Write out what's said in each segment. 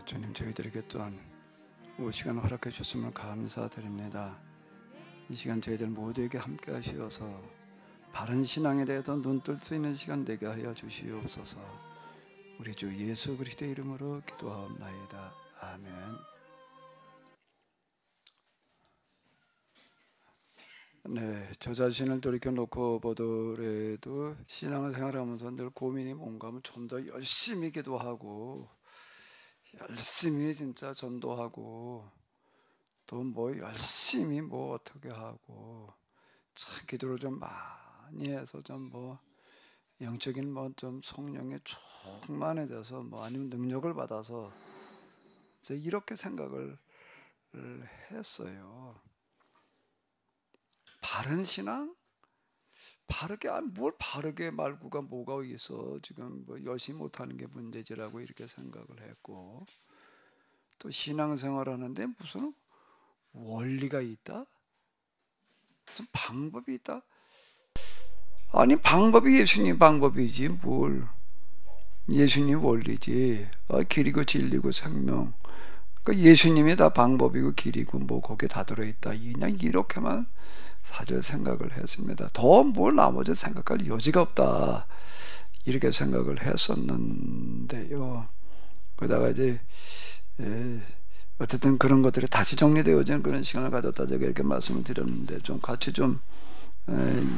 주님, 저희들에게 또한 이 시간을 허락해 주셨음을 감사드립니다. 이 시간 저희들 모두에게 함께 하시어서 바른 신앙에 대해서 눈뜰 수 있는 시간 되게 하여 주시옵소서. 우리 주 예수 그리스도의 이름으로 기도하옵나이다. 아멘. 네, 저 자신을 돌이켜놓고 보더라도 신앙생활을 하면서 늘 고민이 뭔가 하면 좀 더 열심히 기도하고 열심히 진짜 전도하고 또 뭐 열심히 뭐 어떻게 하고 참 기도를 좀 많이 해서 좀 뭐 영적인 뭐 좀 성령에 충만해져서 뭐 아니면 능력을 받아서 이제 이렇게 생각을 했어요. 바른 신앙? 바르게 뭘 바르게 말고가 뭐가 있어? 지금 뭐 열심히 못하는 게 문제지라고 이렇게 생각을 했고, 또 신앙생활 하는데 무슨 원리가 있다? 무슨 방법이 있다? 아니, 방법이 예수님 방법이지 뭘 예수님 원리지. 길이고 진리고 생명, 그러니까 예수님이 다 방법이고 길이고 뭐 거기에 다 들어있다, 그냥 이렇게만 사실 생각을 했습니다. 더 뭘 나머지 생각할 여지가 없다 이렇게 생각을 했었는데요. 그러다가 이제 어쨌든 그런 것들이 다시 정리되어지는 그런 시간을 가졌다 제가 이렇게 말씀을 드렸는데, 좀 같이 좀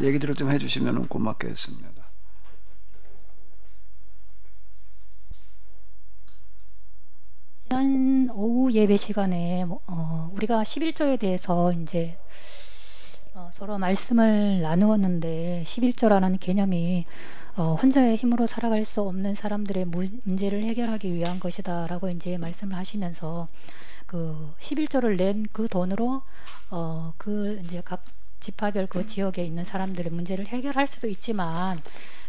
얘기들을 좀 해주시면 고맙겠습니다. 지난 오후 예배 시간에 우리가 11조에 대해서 이제 서로 말씀을 나누었는데, 11조라는 개념이 혼자의 힘으로 살아갈 수 없는 사람들의 문제를 해결하기 위한 것이다 라고 이제 말씀을 하시면서, 그 11조를 낸 그 돈으로 그 이제 각 지파별 그 지역에 있는 사람들의 문제를 해결할 수도 있지만,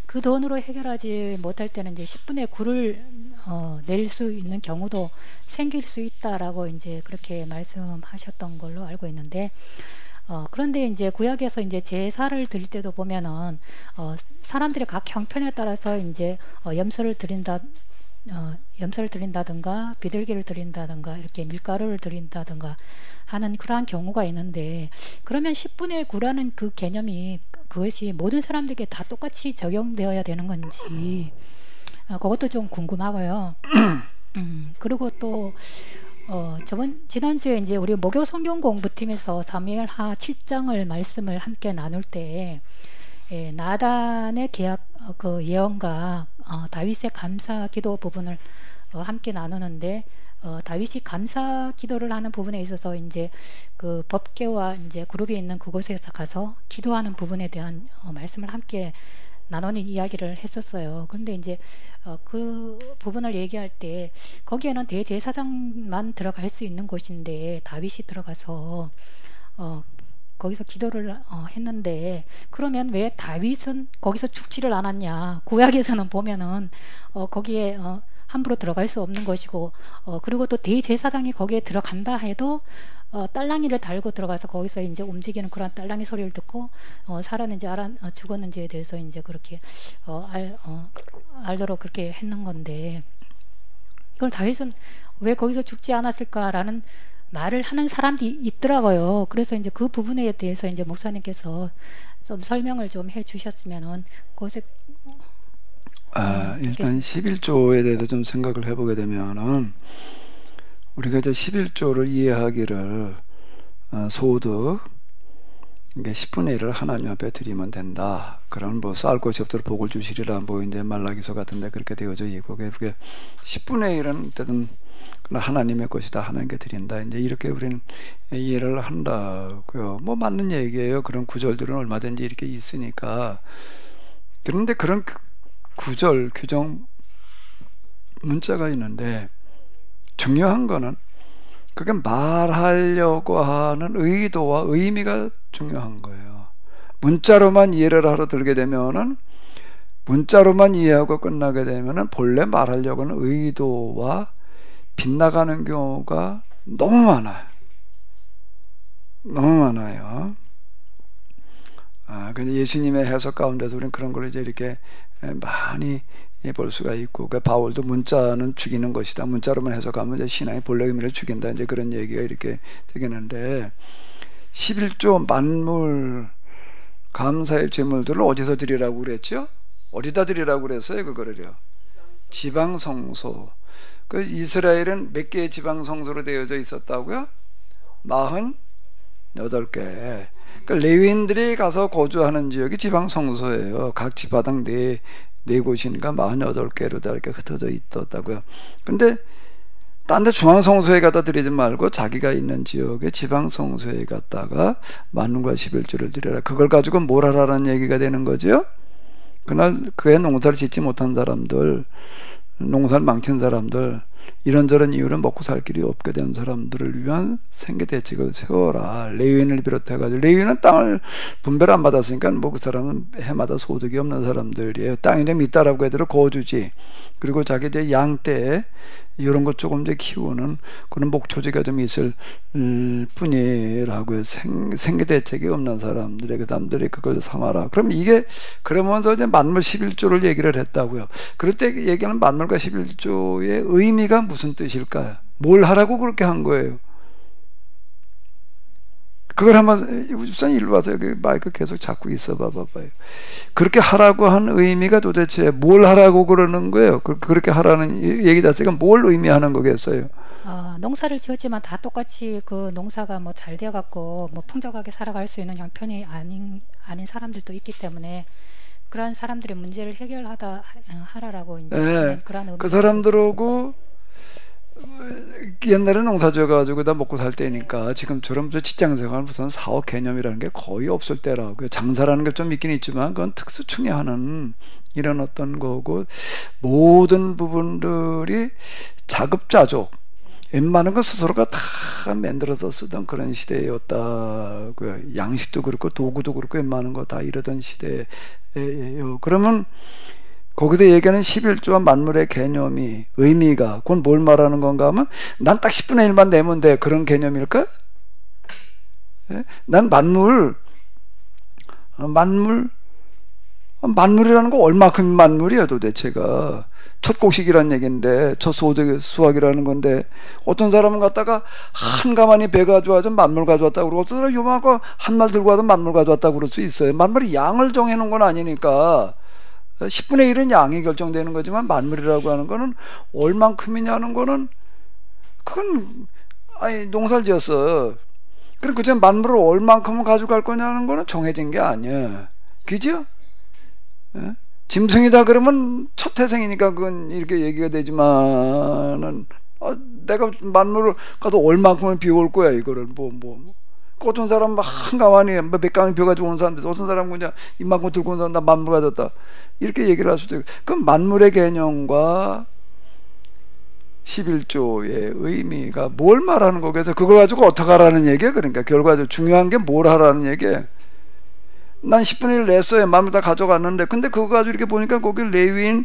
그 돈으로 해결하지 못할 때는 이제 10분의 9를 낼 수 있는 경우도 생길 수 있다라고 이제 그렇게 말씀하셨던 걸로 알고 있는데, 그런데 이제 구약에서 이제 제사를 드릴 때도 보면은 사람들의 각 형편에 따라서 이제 염소를 드린다든가 비둘기를 드린다든가 이렇게 밀가루를 드린다든가 하는 그러한 경우가 있는데, 그러면 10분의 9라는 그 개념이 그것이 모든 사람들에게 다 똑같이 적용되어야 되는 건지 그것도 좀 궁금하고요. 그리고 또 지난주에 이제 우리 목요 성경 공부팀에서 사무엘하 7장을 말씀을 함께 나눌 때 나단의 계약 그 예언과 다윗의 감사 기도 부분을 함께 나누는데, 다윗이 감사 기도를 하는 부분에 있어서 이제 그 법궤와 이제 그룹이 있는 그곳에서 가서 기도하는 부분에 대한 말씀을 함께 나누는 이야기를 했었어요. 근데 이제 그 부분을 얘기할 때 거기에는 대제사장만 들어갈 수 있는 곳인데 다윗이 들어가서 거기서 기도를 했는데, 그러면 왜 다윗은 거기서 죽지를 않았냐? 구약에서는 보면은 거기에 함부로 들어갈 수 없는 것이고, 그리고 또 대제사장이 거기에 들어간다 해도 딸랑이를 달고 들어가서 거기서 이제 움직이는 그런 딸랑이 소리를 듣고 살았는지 죽었는지에 대해서 이제 그렇게 알도록 그렇게 했는 건데, 그걸 다윗은 왜 거기서 죽지 않았을까라는 말을 하는 사람들이 있더라고요. 그래서 이제 그 부분에 대해서 이제 목사님께서 좀 설명을 좀 해주셨으면은 그것에 일단 11조에 대해서 좀 생각을 해보게 되면은, 우리가 이제 11조를 이해하기를 소득, 이게 10분의 1을 하나님 앞에 드리면 된다. 그런 뭐 쌓을 것이 없도록 복을 주시리라 뭐 이제 말라기서 같은데 그렇게 되어져 있고, 그게 10분의 1은 어쨌든 하나님의 것이다, 하나님께 드린다, 이제 이렇게 우리는 이해를 한다고요. 뭐 맞는 얘기예요. 그런 구절들은 얼마든지 이렇게 있으니까. 그런데 그런 구절 규정 문자가 있는데, 중요한 거는 그게 말하려고 하는 의도와 의미가 중요한 거예요. 문자로만 이해를 하러 들게 되면은, 문자로만 이해하고 끝나게 되면은 본래 말하려고 하는 의도와 빗나가는 경우가 너무 많아요. 너무 많아요. 근데 예수님의 해석 가운데서 우리는 그런 걸 이제 이렇게 많이 볼 수가 있고, 그 바울도 문자는 죽이는 것이다. 문자로만 해석하면 이제 신앙의 본래 의미를 죽인다. 이제 그런 얘기가 이렇게 되겠는데, 11조 만물 감사의 제물들을 어디서 드리라고 그랬죠? 어디다 드리라고 그랬어요? 그거를요. 지방성소. 그 이스라엘은 몇 개의 지방성소로 되어져 있었다고요? 48개. 그 레위인들이 가서 거주하는 지역이 지방성소예요. 각 지파당 네 곳인가 48개로 다 이렇게 흩어져 있었다고요. 근데 딴 데 중앙성소에 갖다 드리지 말고 자기가 있는 지역의 지방성소에 갖다가 만물과 11조를 드려라. 그걸 가지고 뭘 하라는 얘기가 되는 거죠? 그날 그의 농사를 짓지 못한 사람들, 농사를 망친 사람들, 이런저런 이유로 먹고 살 길이 없게 된 사람들을 위한 생계 대책을 세워라. 레위인을 비롯해가지고, 레위인은 땅을 분배를 안 받았으니까 뭐 그 사람은 해마다 소득이 없는 사람들이에요. 땅이 좀 있다라고 해도 거주지, 그리고 자기 이제 양떼 이런 것 조금 이제 키우는 그런 목초지가 좀 있을 뿐이라고요. 생계 대책이 없는 사람들의 그 사람들이 그걸 삼아라. 그럼 이게 그러면서 이제 만물 11조를 얘기를 했다고요. 그럴 때 얘기하는 만물과 11조의 의미가 무슨 뜻일까요? 뭘 하라고 그렇게 한 거예요? 그걸 한번 우선 일로 와서 여기 마이크 계속 잡고 있어 봐봐요. 그렇게 하라고 한 의미가 도대체 뭘 하라고 그러는 거예요? 그렇게 하라는 얘기 자체가 뭘 의미하는 거겠어요? 농사를 지었지만 다 똑같이 그 농사가 뭐 잘 되어갖고 뭐 풍족하게 살아갈 수 있는 형편이 아닌 사람들도 있기 때문에 그런 사람들의 문제를 하라라고 이제 네, 그런 그 사람들하고 옛날에 농사 지어가지고 다 먹고 살 때니까 지금처럼 직장생활 무슨 사업 개념이라는 게 거의 없을 때라고요. 장사라는 게 좀 있긴 있지만 그건 특수충이 하는 이런 어떤 거고, 모든 부분들이 자급자족, 웬만한 거 스스로가 다 만들어서 쓰던 그런 시대였다고요. 양식도 그렇고 도구도 그렇고 웬만한 거 다 이러던 시대예요. 그러면 거기서 얘기하는 11조와 만물의 개념이, 의미가, 그건 뭘 말하는 건가 하면, 난 딱 10분의 1만 내면 돼. 그런 개념일까? 예? 난 만물이라는 거 얼마큼 만물이야 도대체가. 첫 곡식이라는 얘기인데, 첫 수확이라는 건데, 어떤 사람은 갖다가 한 가마니 배 가져와서 만물 가져왔다고 그러고, 어떤 사람은 요만한 한 말 들고 와도 만물 가져왔다고 그럴 수 있어요. 만물이 양을 정해놓은 건 아니니까. 10분의 1은 양이 결정되는 거지만 만물이라고 하는 거는 얼만큼이냐는 거는, 그건 농사를 지었어. 그럼 그저 만물을 얼만큼을 가져갈 거냐는 거는 정해진 게 아니야. 그죠? 예? 짐승이다 그러면 첫 태생이니까 그건 이렇게 얘기가 되지만은, 내가 만물을 가도 얼만큼을 비워올 거야 이거를 어떤 사람 한 가마니 몇 가마니 벼가지고 온 사람들, 어떤 사람은 그냥 이만큼 들고 온 사람 나 만물 가졌다 이렇게 얘기를 할 수도 있고. 그럼 만물의 개념과 11조의 의미가 뭘 말하는 거겠어? 그걸 가지고 어떻게 하라는 얘기야? 그러니까 결과적으로 중요한 게 뭘 하라는 얘기야? 난 10분의 1 냈어요. 만물 다 가져갔는데, 근데 그거 가지고 이렇게 보니까 거기 레위인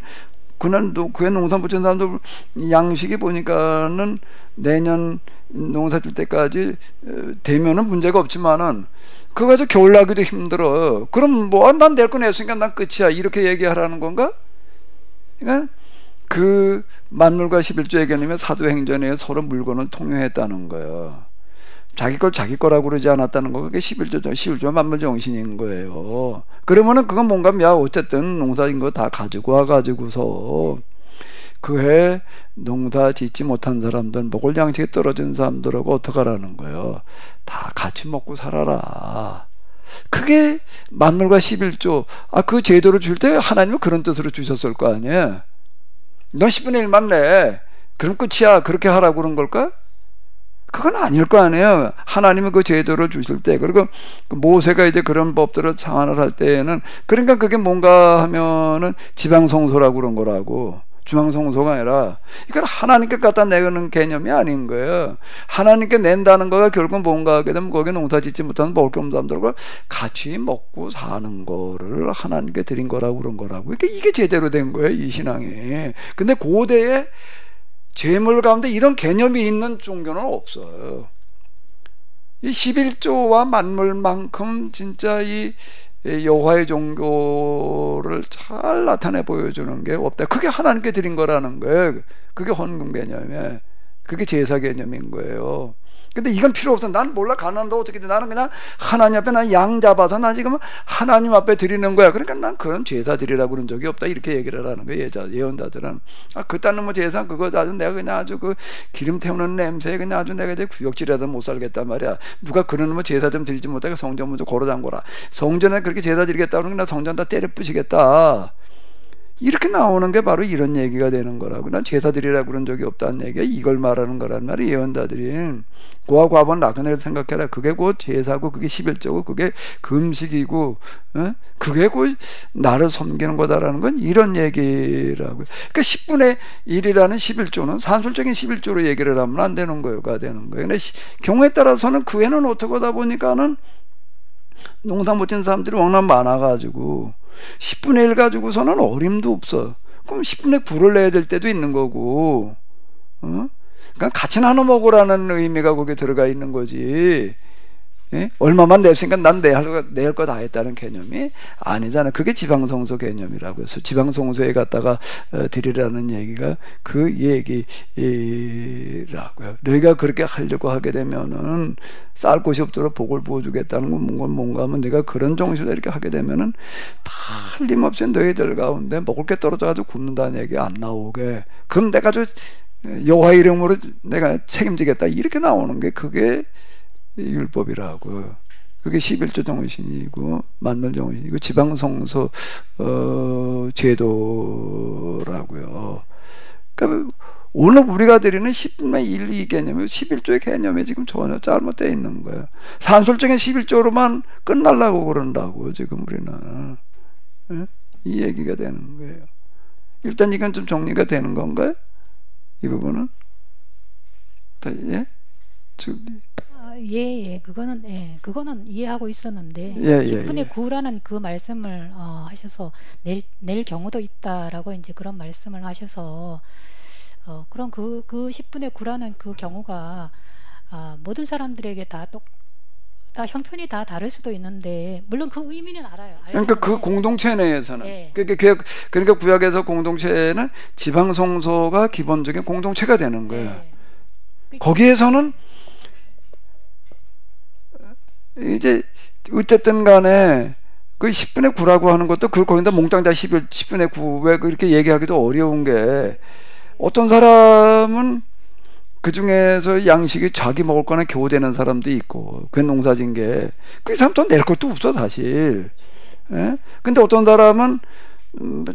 그의 농사 붙인 사람들 양식이 보니까는 내년 농사 질 때까지 되면은 문제가 없지만은 그거 가지고 겨울 나기도 힘들어. 그럼 난 낼 거 냈으니까 난 끝이야 이렇게 얘기하라는 건가? 그러니까 그 만물과 11조의 개념의 사도행전에 서로 물건을 통용했다는 거예요. 자기 걸 자기 거라고 그러지 않았다는 거. 그게 11조 만물 정신인 거예요. 그러면은 그건 뭔가 어쨌든 농사인 거 다 가지고 와가지고서 그해 농사 짓지 못한 사람들, 먹을 양식이 떨어진 사람들하고 어떻게 하라는 거예요? 다 같이 먹고 살아라. 그게 만물과 11조. 그 제도를 줄 때 하나님은 그런 뜻으로 주셨을 거 아니에요. 넌 10분의 1만 내. 그럼 끝이야. 그렇게 하라고 그런 걸까? 그건 아닐 거 아니에요. 하나님은 그 제도를 주실 때. 그리고 모세가 이제 그런 법들을 창안을 할 때에는, 그러니까 그게 뭔가 하면은 지방성소라고 그런 거라고. 중앙성소가 아니라 이건 하나님께 갖다 내는 개념이 아닌 거예요. 하나님께 낸다는 거가 결국 뭔가 하게 되면 거기에 농사 짓지 못하는 먹을 게 없는 사람들과 같이 먹고 사는 거를 하나님께 드린 거라고 그런 거라고. 그러니까 이게 제대로 된 거예요, 이 신앙이. 근데 고대에 재물 가운데 이런 개념이 있는 종교는 없어요. 이 11조와 만물만큼 진짜 이 여호와의 종교를 잘 나타내 보여주는 게 없다. 그게 하나님께 드린 거라는 거예요. 그게 헌금 개념이에요. 그게 제사 개념인 거예요. 근데 이건 필요 없어. 난 몰라. 가난한다 어떻게 돼. 나는 그냥 하나님 앞에 난 양 잡아서 나 지금 하나님 앞에 드리는 거야. 그러니까 난 그런 제사 드리라고 그런 적이 없다. 이렇게 얘기를 하는 거예요. 예언자들은. 그딴 뭐 제사 그거 아주 내가 그냥 아주 그 기름 태우는 냄새에 그냥 아주 내가 이제 구역질하다 못 살겠단 말이야. 누가 그런 뭐 제사 좀 드리지 못하게 성전 먼저 걸어 잠궈라. 성전에 그렇게 제사 드리겠다 그러면 나 성전 다 때려 부시겠다. 이렇게 나오는 게 바로 이런 얘기가 되는 거라고. 난 제사 드리라고 그런 적이 없다는 얘기야. 이걸 말하는 거란 말이 예언자들이. 고와 과번 나그네를 생각해라. 그게 곧 제사고 그게 11조고 그게 금식이고 그게 곧 나를 섬기는 거다라는 건 이런 얘기라고. 그러니까 10분의 1이라는 11조는 산술적인 11조로 얘기를 하면 안 되는 거가 되는 거예요. 근데 경우에 따라서는 그 애는 어떻게 하다 보니까는 농사 못 짓는 사람들이 워낙 많아가지고 10분의 1 가지고서는 어림도 없어. 그럼 10분의 9를 내야 될 때도 있는 거고, 그러니까 같이 나눠 먹으라는 의미가 거기에 들어가 있는 거지. 예? 얼마만 냈으니까 난 낼 거 다 했다는 개념이 아니잖아. 그게 지방성소 개념이라고 해서 지방성소에 갖다가 드리라는 얘기가 그 얘기라고요. 너희가 그렇게 하려고 하게 되면은 쌀 곳이 없도록 복을 부어주겠다는 건 뭔가 하면 내가 그런 정신으로 이렇게 하게 되면은 다 틀림없이 너희들 가운데 먹을 게 떨어져가지고 굶는다는 얘기 안 나오게. 그럼 내가 여호와 이름으로 내가 책임지겠다 이렇게 나오는 게 그게 율법이라고. 그게 11조 정신이고 만물 정신이고 지방성소 제도라고요. 그러니까 오늘 우리가 드리는 10분의 1, 2 개념이 11조의 개념이 지금 전혀 잘못되어 있는 거예요. 산술적인 11조로만 끝날라고 그런다고 지금 우리는. 이 얘기가 되는 거예요. 일단 이건 좀 정리가 되는 건가요? 이 부분은? 예? 예. 그거는 이해하고 있었는데 10분의 9라는 그 말씀을 하셔서 낼 경우도 있다라고 이제 그런 말씀을 하셔서 그럼 그 10분의 9라는 그 경우가 모든 사람들에게 다 형편이 다 다를 수도 있는데 물론 그 의미는 알아요. 그러니까 그 공동체 내에서는 그러니까 구약에서 공동체는 지방성소가 기본적인 공동체가 되는 거예요. 거기에서는 이제 어쨌든 간에 그 10분의 9라고 하는 것도 그걸 거기다 몽땅 다 10분의 9 왜 그렇게 얘기하기도 어려운 게 어떤 사람은 그 중에서 양식이 자기 먹을 거나 겨우 되는 사람도 있고 그 농사진 게 그 사람 돈 낼 것도 없어 사실. 예? 근데 어떤 사람은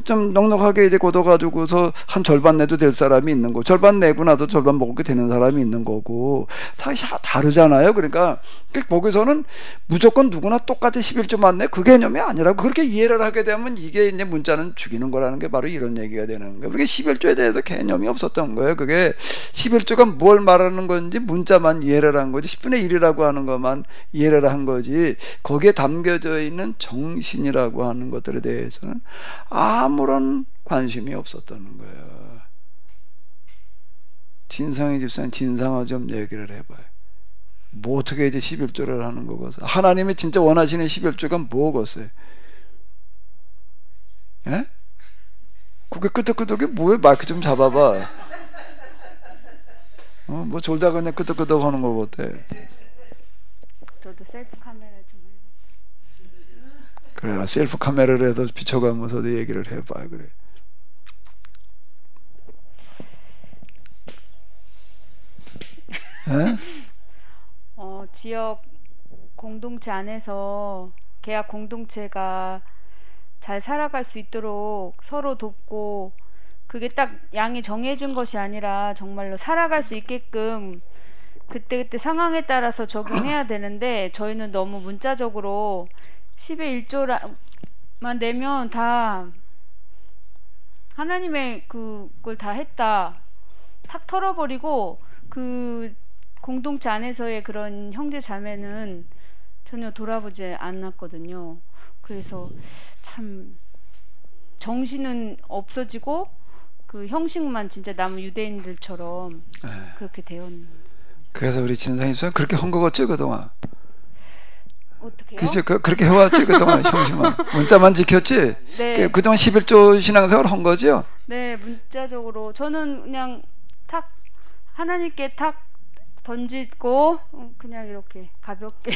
좀 넉넉하게 이제 걷어가지고서 한 절반 내도 될 사람이 있는 거고 절반 내고 나서 절반 먹을 게 되는 사람이 있는 거고 사실 다르잖아요. 그러니까 거기서는 무조건 누구나 똑같이 11조만 내 그 개념이 아니라고 그렇게 이해를 하게 되면 이게 이제 문자는 죽이는 거라는 게 바로 이런 얘기가 되는 거예요. 그러니까 11조에 대해서 개념이 없었던 거예요. 그게 11조가 뭘 말하는 건지 문자만 이해를 한 거지 10분의 1이라고 하는 것만 이해를 한 거지 거기에 담겨져 있는 정신이라고 하는 것들에 대해서는 아무런 관심이 없었다는 거예요. 진상의 집사님 진상하고 좀 얘기를 해봐요. 뭐 어떻게 이제 11조를 하는 거겠어요? 하나님이 진짜 원하시는 11조가 뭐겠어요? 예? 그게 끄덕끄덕이 뭐예요? 마이크 좀 잡아봐. 뭐 졸다 그냥 끄덕끄덕 하는 거 같아. 저도 셀프 카메라 좀 해요. 그래, 셀프 카메라를 해서 비춰가면서도 얘기를 해봐. 그래. 지역 공동체 안에서 계약 공동체가 잘 살아갈 수 있도록 서로 돕고 그게 딱 양이 정해진 것이 아니라 정말로 살아갈 수 있게끔 그때그때 상황에 따라서 적용해야 되는데 저희는 너무 문자적으로 10의 1조만 내면 다 하나님의 그걸 다 했다 탁 털어버리고 그 공동체 안에서의 그런 형제 자매는 전혀 돌아보지 않았거든요. 그래서 참 정신은 없어지고 그 형식만 진짜 남은 유대인들처럼 그렇게 되었는. 그래서 우리 진상이 그렇게 한 거 같죠 그동안? 어떻게요? 그죠? 그렇게 해왔지 그동안 형심아. 문자만 지켰지. 네. 그동안 11조 신앙생활 한 거죠? 네, 문자적으로 저는 그냥 탁 하나님께 탁 던지고 그냥 이렇게 가볍게.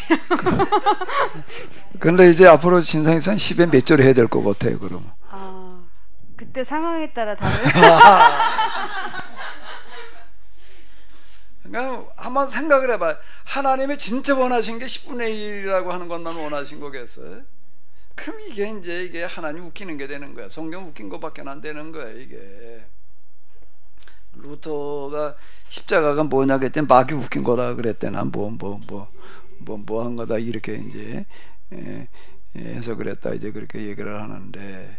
근데 이제 앞으로 신상에서는 10에 몇 조를 해야 될 것 같아요, 그러면. 아, 그때 상황에 따라 다른. 그러니까 한번 생각을 해봐. 하나님이 진짜 원하신 게 10분의 1이라고 하는 것만 원하신 거겠어요? 그럼 이게 하나님 웃기는 게 되는 거야. 성경 웃긴 것밖에 안 되는 거야, 이게. 루터가 십자가가 뭐냐 그랬더니 막이 웃긴 거라 그랬대나 뭐 한 거다 이렇게 이제 해서 그랬다 이제 그렇게 얘기를 하는데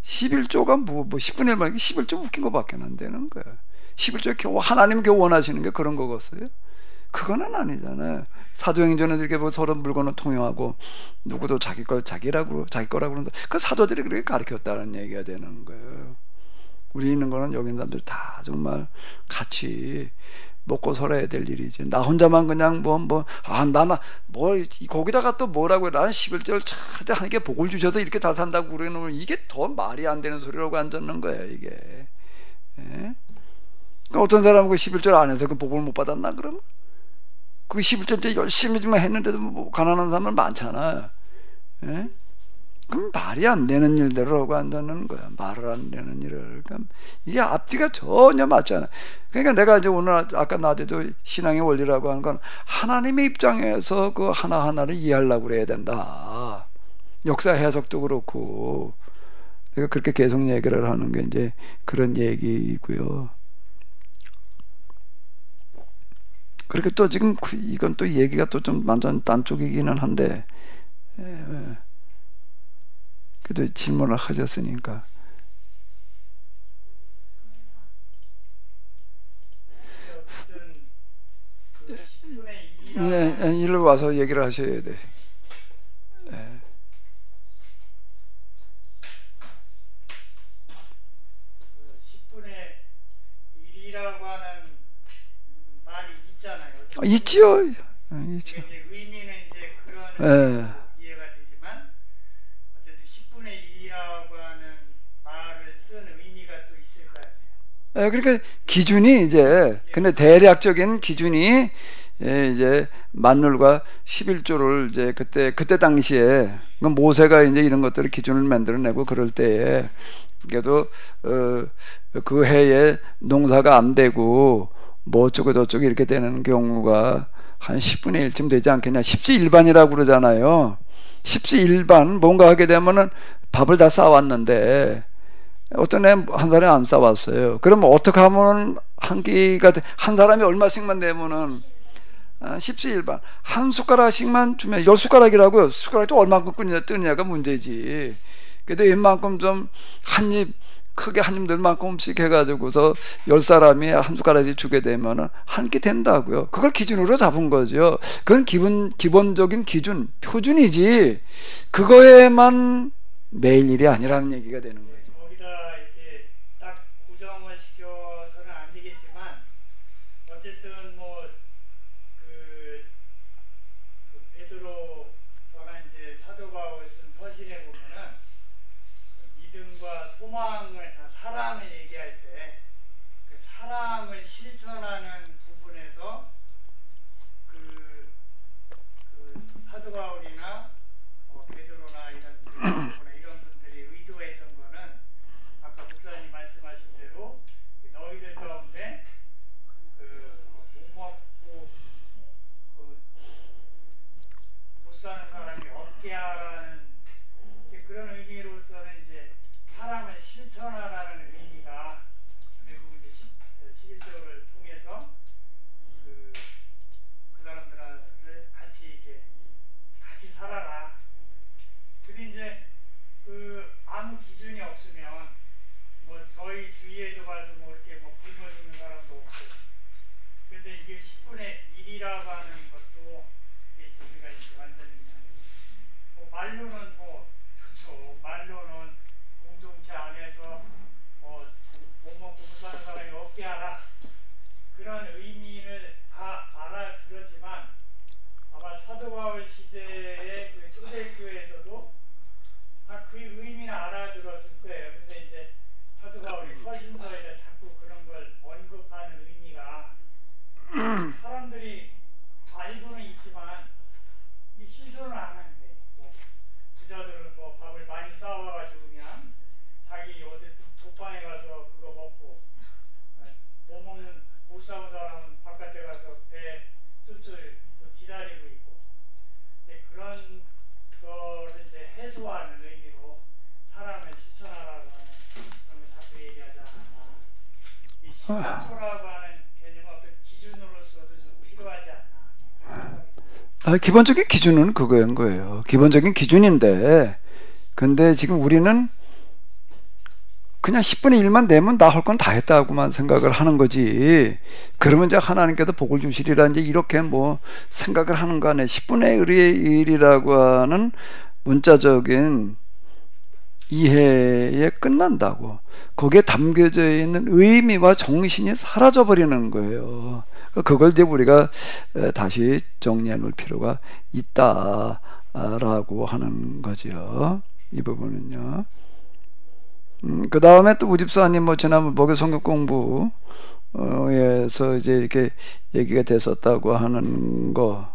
11조가 뭐 10분의 1 말고 11조 웃긴 거밖에 안 되는 거야. 11조 겨우 하나님 겨우 원하시는 게 그런 거겠어요? 그거는 아니잖아요. 사도행전에 이렇게 뭐 서로 물건을 통용하고 누구도 자기 거라고 그러는데 그 사도들이 그렇게 가르쳤다는 얘기가 되는 거예요. 우리 있는 거는 여기 있는 사람들 다 정말 같이 먹고 살아야 될 일이지. 나 혼자만 그냥 거기다가 또 뭐라고 해. 나는 11절 차 하나님께 복을 주셔서 이렇게 잘 산다고 그러면 이게 더 말이 안 되는 소리라고 앉았는 거야, 이게. 예? 그러니까 어떤 사람은 그 11절 안 해서 그 복을 못 받았나, 그러면? 그 11절 때 열심히 좀 했는데도 뭐 가난한 사람은 많잖아. 예? 그럼 말이 안 되는 일대로 하고 앉는 거야. 말을 안 되는 일을. 그러니까 이게 앞뒤가 전혀 맞지 않아. 그러니까 내가 이제 오늘 아까 낮에도 신앙의 원리라고 하는 건 하나님의 입장에서 그 하나하나를 이해하려고 그래야 된다. 역사 해석도 그렇고. 내가 그렇게 계속 얘기를 하는 게 이제 그런 얘기이고요. 그렇게 또 지금 이건 또 얘기가 또 좀 완전 딴 쪽이기는 한데 그래도 질문을 하셨으니까. 네, 일로 와서 얘기를 하셔야 돼. 네. 그 10분의 1이라고 하는 말이 있잖아요. 있지요. 있죠. 이제 의미는 이제 그런 네. 이해가 되지만 어쨌든 10분의 1이라고 하는 말을 쓴 의미가 또 있을 거 아니에요. 그러니까 기준이 이제 근데 대략적인 기준이 이제 만룰과 11조를 이제 그때 당시에 모세가 이제 이런 것들을 기준을 만들어내고 그럴 때에 그래도 그 해에 농사가 안 되고 뭐 어쩌고 저쩌고 이렇게 되는 경우가 한 10분의 1쯤 되지 않겠냐. 십시일반이라고 그러잖아요. 십시일반 뭔가 하게 되면은 밥을 다 싸왔는데 어떤 애 한 사람이 안 싸왔어요. 그러면 어떻게 하면 한 사람이 얼마씩만 내면은 십시일반 한 숟가락씩만 주면 10숟가락이라고요. 숟가락이 또 얼마큼 뜨느냐가 문제지. 그래도 웬만큼 좀 크게 한 입들만큼씩 해가지고서 10사람이 한 숟가락씩 주게 되면은 한 끼 된다고요. 그걸 기준으로 잡은 거죠. 그건 기본적인 기준, 표준이지. 그거에만 매일 일이 아니라는 얘기가 되는 거예요. 거기다 이렇게 딱 고정을 시켜서는 안 되겠지만 어쨌든 그 베드로서나 이제 사도 바울 쓴 서신에 보면은 믿음과 소망을 다 사랑을 얘기할 때 그 사랑을 실천하는 부분에서 그 사도 바울이나 베드로나 이런 분들이 의도했던 거는 아까 목사님 말씀하신 대로 너희들 가운데 못 먹고 못 사는 사람이 없게 하라는 그런 의미로서는 이제 사랑을 실천하라는 의미가 결국 이제 11조를 통해서 그 사람들을 같이 살아라. 근데 이제 아무 기준이 없으면 저희 주위에도 봐도 이렇게 굶어 죽는 사람도 없고. 근데 이게 10분의 1이라고 하는 것도 우리가 이제 완전히 그냥 말로는 좋죠. 말로는 공동체 안에서 못 먹고 못 사는 사람이 없게 하라. 그런 의미를 다 알아들었지만 아마 사도 바울 시대에 초라고 하는 개념 어떤 기준으로서도 좀 필요하지 않나? 기본적인 기준은 그거인 거예요. 기본적인 기준인데, 근데 지금 우리는 그냥 10분의 1만 내면 나 할 건 다 했다고만 생각을 하는 거지. 그러면 이제 하나님께서 복을 주시리라 이제 이렇게 뭐 생각을 하는 거 아니에요. 10분의 1이라고 하는 문자적인 이해에 끝난다고. 거기에 담겨져 있는 의미와 정신이 사라져 버리는 거예요. 그걸 이제 우리가 다시 정리해 놓을 필요가 있다라고 하는 거죠. 이 부분은요. 그 다음에 또 우집사님 뭐 지난번 목요 성경 공부에서 이제 이렇게 얘기가 됐었다고 하는 거,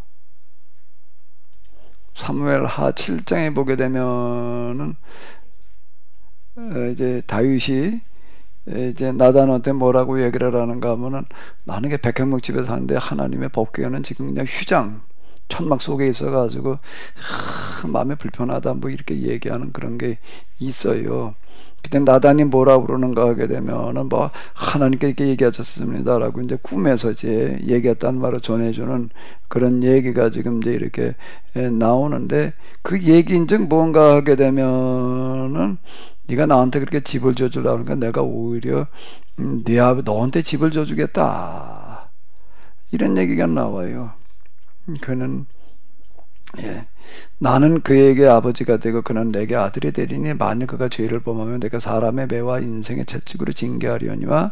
사무엘하 7장에 보게 되면은 이제 다윗이 이제 나단한테 뭐라고 얘기를 하는가 하면은, 나는 백향목 집에 사는데 하나님의 법궤는 지금 그냥 휴장 천막 속에 있어가지고 마음이 불편하다 뭐 이렇게 얘기하는 그런 게 있어요. 그때 나단이 뭐라고 그러는가 하게 되면은 뭐 하나님께 이렇게 얘기하셨습니다라고 이제 꿈에서 이제 얘기했다는 말을 전해주는 그런 얘기가 지금 이제 이렇게 나오는데, 그 얘기인즉 뭔가 하게 되면은 네가 나한테 그렇게 집을 줘주려고 하니까 내가 오히려 너한테 집을 줘주겠다 이런 얘기가 나와요. 그는 나는 그에게 아버지가 되고 그는 내게 아들이 되리니 만일 그가 죄를 범하면 내가 사람의 매와 인생의 채찍으로 징계하려니와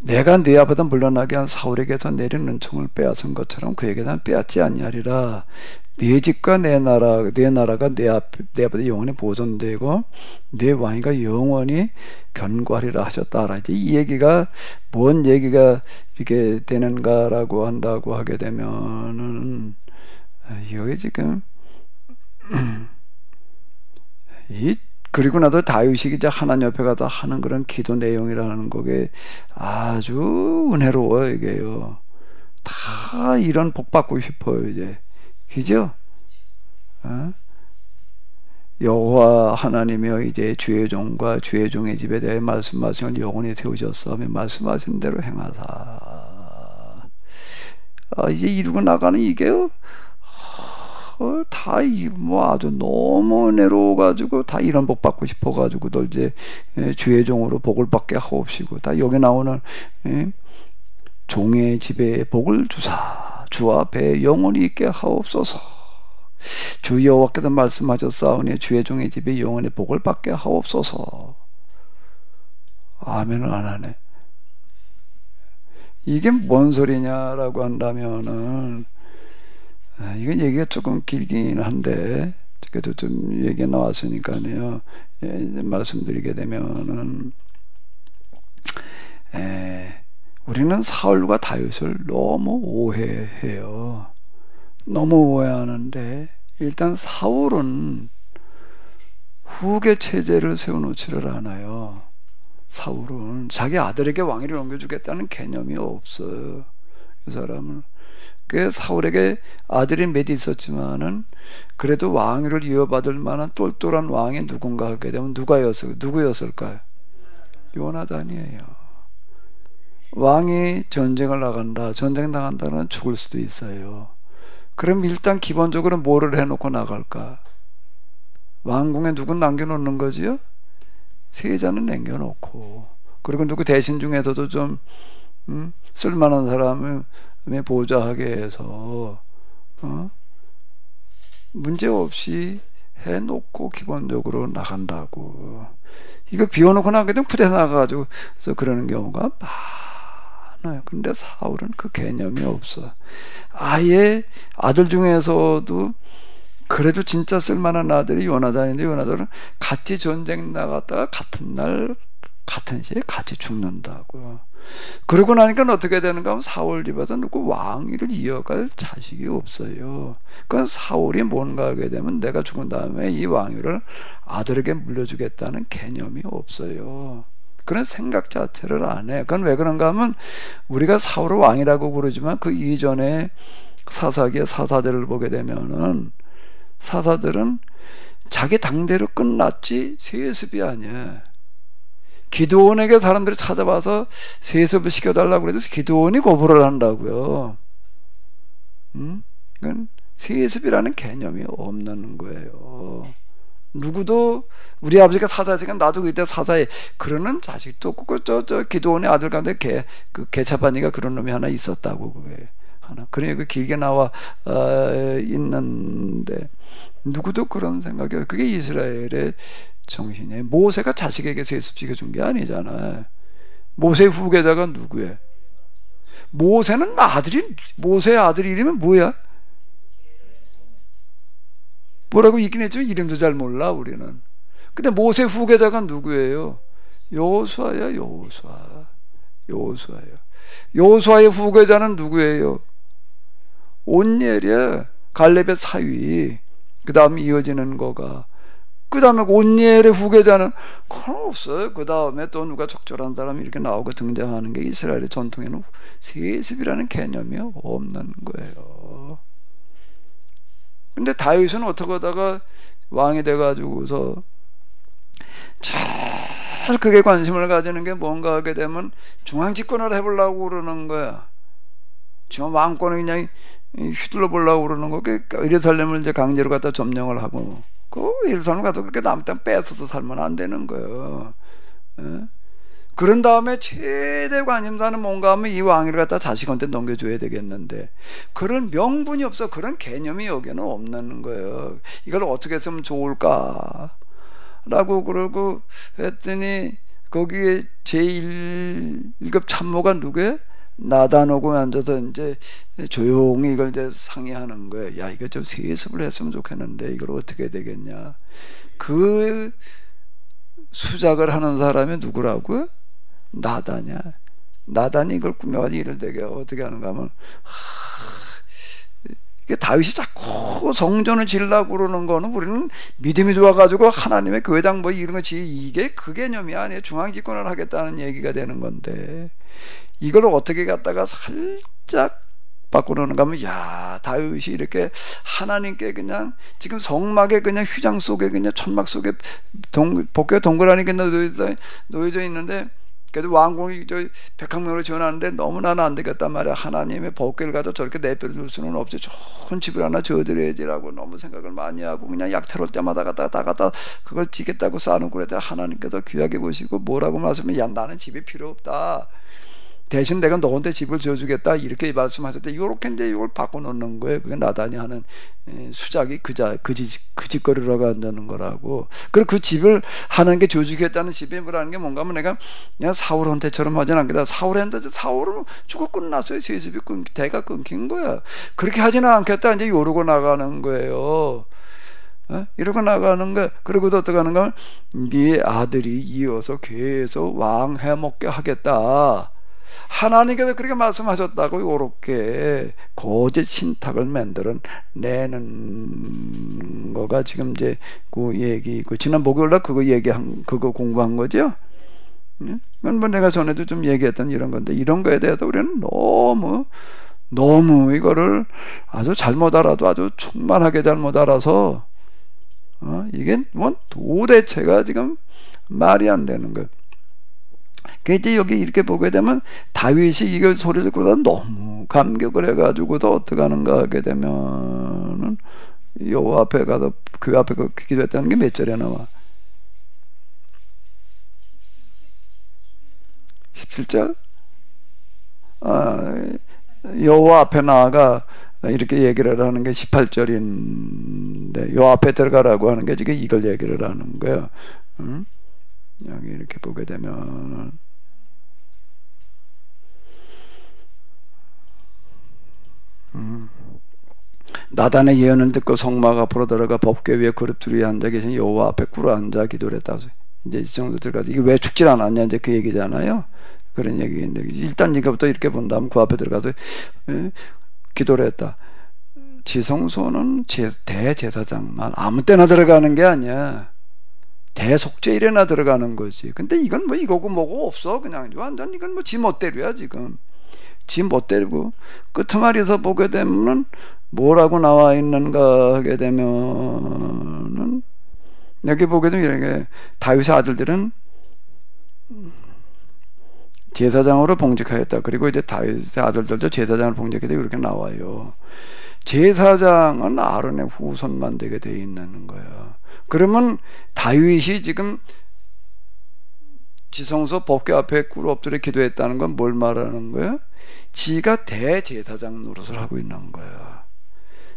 내가 네 앞에다 물러나게 한 사울에게서 내린 은총을 빼앗은 것처럼 그에게는 빼앗지 아니하리라. 네 집과 내 나라가 내 앞에 영원히 보존되고 내 왕위가 영원히 견고하리라 하셨다라. 이 얘기가 뭔 얘기가 이렇게 되는가라고 한다고 하게 되면은, 여기 지금 그리고 나도 다윗이 이제 하나님 옆에 가서 하는 그런 기도 내용이라는 거게 아주 은혜로워요. 이게요. 다 이런 복 받고 싶어요. 이제 그죠? 여호와 하나님이여 이제 주의 종과 주의 종의 집에 대해 말씀하신 걸 영원히 세우셨사오며 말씀하신 대로 행하사. 이제 이루고 나가는 이게요. 다 뭐 아주 너무 은혜로워가지고 다 이런 복 받고 싶어가지고도 이제 주의 종으로 복을 받게 하옵시고, 다 여기 나오는 종의 집에 복을 주사 주 앞에 영원히 있게 하옵소서. 주 여호와께서 말씀하셨사오니 주의 종의 집에 영원히 복을 받게 하옵소서. 아멘을 안 하네. 이게 뭔 소리냐라고 한다면은, 이건 얘기가 조금 길긴 한데 그래도 좀 얘기가 나왔으니까요. 이제 말씀드리게 되면은, 우리는 사울과 다윗을 너무 오해해요. 너무 오해하는데, 일단 사울은 후계 체제를 세워놓지를 않아요. 사울은 자기 아들에게 왕위를 넘겨주겠다는 개념이 없어요. 이 사람은. 그 사울에게 아들이 몇 있었지만은 그래도 왕위를 이어받을 만한 똘똘한 왕이 누군가 하게 되면 누구였을까요? 요나단이에요. 왕이 전쟁을 나간다, 전쟁 나간다는 죽을 수도 있어요. 그럼 일단 기본적으로 뭐를 해놓고 나갈까? 왕궁에 누구 남겨놓는 거지요? 세자는 남겨놓고, 그리고 누구 대신 중에서도 좀 쓸만한 사람을 보좌하게 해서 문제없이 해놓고 기본적으로 나간다고. 이거 비워놓고 나가게 되면 부대 나가가지고 그래서 그러는 경우가 많아요. 근데 사울은 그 개념이 없어. 아예 아들 중에서도 그래도 진짜 쓸만한 아들이 요나단인데, 요나단은 같이 전쟁 나갔다가 같은 날 같은 시에 같이 죽는다고. 그러고 나니까 어떻게 되는가 하면 사울 집에서 누구 왕위를 이어갈 자식이 없어요. 그건 사울이 뭔가 하게 되면 내가 죽은 다음에 이 왕위를 아들에게 물려주겠다는 개념이 없어요. 그런 생각 자체를 안 해. 그건 왜 그런가 하면, 우리가 사울을 왕이라고 부르지만 그 이전에 사사기의 사사들을 보게 되면은, 사사들은 자기 당대로 끝났지 세습이 아니야. 기드온에게 사람들이 찾아와서 세습을 시켜달라고 그래서 기드온이 고발을 한다고요. 그건 세습이라는 개념이 없는 거예요. 누구도 우리 아버지가 사사했으니까 나도 그때 사사해 그러는 자식도 없고 저 기드온의 아들 가운데 그 게차바니가 그런 놈이 하나 있었다고 그게 하나. 그러니까 길게 나와 있는데 누구도 그런 생각이에요. 그게 이스라엘의 정신이에요. 모세가 자식에게 세습시켜 준 게 아니잖아요. 모세 후계자가 누구예요? 모세는 모세의 아들 이름이 뭐야? 뭐라고 있긴 했지만 이름도 잘 몰라 우리는. 근데 모세 후계자가 누구예요? 여호수아야. 여호수아예요. 여호수아의 후계자는 누구예요? 온니엘이야. 갈렙의 사위. 그 다음 이어지는 거가 그 다음에 온니엘의 후계자는 그건 없어요. 그 다음에 또 누가 적절한 사람이 이렇게 나오고 등장하는 게 이스라엘의 전통에는 세습이라는 개념이 없는 거예요. 근데 다윗은 어떻게 하다가 왕이 돼가지고서 잘 그게 관심을 가지는 게 뭔가 하게 되면 중앙집권을 해보려고 그러는 거야. 지금 왕권을 그냥 휘둘러 보려고 그러는 거. 예루살렘을 이제 강제로 갖다 점령을 하고 그 예루살렘 가서 그렇게 남 땅 뺏어서 살면 안 되는 거예요. 그런 다음에 최대 관심사는 뭔가 하면 이 왕위를 갖다 자식한테 넘겨줘야 되겠는데 그런 명분이 없어. 그런 개념이 여기는 없는 거예요. 이걸 어떻게 했으면 좋을까 라고 그러고 했더니 거기에 제1급 참모가 누구예요? 나단하고 앉아서 이제 조용히 이걸 이제 상의하는 거예요. 야, 이거 좀 세습을 했으면 좋겠는데 이걸 어떻게 해야 되겠냐. 그 수작을 하는 사람이 누구라고요? 나단이야. 나단이 이걸 꾸며가지고 이를 되게 어떻게 하는가 하면 이게 다윗이 자꾸 성전을 지으려고 그러는 거는 우리는 믿음이 좋아가지고 하나님의 교회당 뭐 이런 거지 이게 그 개념이 아니에요. 중앙집권을 하겠다는 얘기가 되는 건데 이걸 어떻게 갖다가 살짝 바꾸려는가 하면 야 다윗이 이렇게 하나님께 그냥 지금 성막에 그냥 휘장 속에 그냥 천막 속에 복개 동그라니 그냥 놓여져 있는데 그래도 왕궁이 저 백항명으로 지어놨는데 너무 나는 안 되겠단 말이야. 하나님의 복개를 가지고 저렇게 내버려둘 수는 없지. 좋은 집을 하나 지어드려야지라고 너무 생각을 많이 하고 그냥 약탈 올 때마다 갖다 그걸 지겠다고 쌓아놓고 그랬더니 하나님께서 귀하게 보시고 뭐라고 말씀하면 야 나는 집이 필요 없다. 대신 내가 너한테 집을 지어주겠다 이렇게 말씀하셨대. 이렇게 이제 이걸 바꿔놓는 거예요. 그게 나단이 하는 수작이 그 짓거리라고 한다는 거라고. 그리고 그 집을 하나님께 지어주겠다는 집이 뭐라는 게 뭔가 하면 내가 그냥 사울한테처럼 하진 않겠다. 사울은 죽어 끝났어요. 세습이 대가 끊긴 거야. 그렇게 하지는 않겠다. 이제 이러고 나가는 거예요. 이러고 나가는 거야. 그리고도 어떻게 하는가 하면 네 아들이 이어서 계속 왕 해먹게 하겠다. 하나님께서 그렇게 말씀하셨다고 이렇게 거짓 신탁을 만들어내는 거가 지금 이제 그 얘기, 그 지난 목요일날 그거 공부한 거죠. 그건 뭐 내가 전에도 좀 얘기했던 이런 건데 이런 거에 대해서 우리는 너무 이거를 아주 잘못 알아도 아주 충만하게 잘못 알아서 이게 뭐 도대체가 지금 말이 안 되는 거예요. 이제 여기 이렇게 보게 되면 다윗이 이걸 소리 듣고 너무 감격을 해가지고도 어떻게 하는가 하게 되면은 여호와 앞에 가서 그 앞에 기도했다는 게 몇 절에 나와? 17절? 여호와 앞에 나아가 이렇게 얘기를 하는 게 18절인데 여호와 앞에 들어가라고 하는 게 지금 이걸 얘기를 하는 거예요. 여기 이렇게 보게 되면 나단의 예언을 듣고 성막 앞으로 들어가 법궤 위에 그룹들 위에 앉아 계신 여호와 앞에 꿇어 앉아 기도를 했다고. 이제 이 정도 들어가서 이게 왜 죽질 않았냐 이제 그 얘기잖아요. 그런 얘기인데 일단 이거부터 이렇게 본다면 그 앞에 들어가서 기도를 했다. 지성소는 대제사장만 아무 때나 들어가는 게 아니야. 대속죄일에나 들어가는 거지. 근데 이건 뭐 이거고 뭐고 없어. 그냥 완전 이건 뭐 지 멋대로야 지금. 지 멋대로고 끝머리에서 보게 되면 뭐라고 나와 있는가 하게 되면은 여기 보게 되면 이렇게 다윗의 아들들은 제사장으로 봉직하였다. 그리고 이제 다윗의 아들들도 제사장을 봉직했다. 이렇게 나와요. 제사장은 아론의 후손만 되게 돼 있는 거예요. 그러면 다윗이 지금 지성소 법궤 앞에 꿇어 엎드려 기도했다는 건 뭘 말하는 거예요? 지가 대제사장 노릇을 하고 있는 거예요.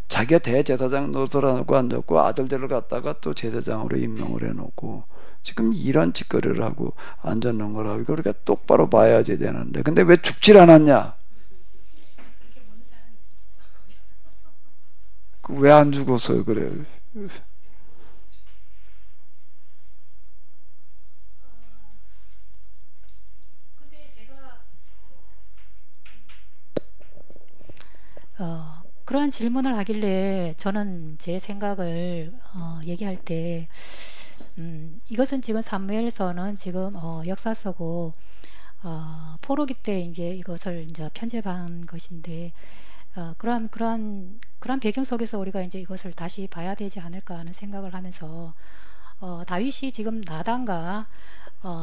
자기가 대제사장 노릇을 하고 앉았고 아들들을 갖다가 또 제사장으로 임명을 해놓고 지금 이런 짓거리를 하고 앉았는 거라고. 이거 우리가 똑바로 봐야지 되는데 근데 왜 죽질 않았냐? 왜 안 죽었어요? 그래. 그러한 질문을 하길래 저는 제 생각을 얘기할 때 이것은 지금 사무엘서는 지금 역사 쓰고 포로기 때 이제 이것을 이제 편집한 것인데 그러한 배경 속에서 우리가 이제 이것을 다시 봐야 되지 않을까 하는 생각을 하면서 다윗이 지금 나단과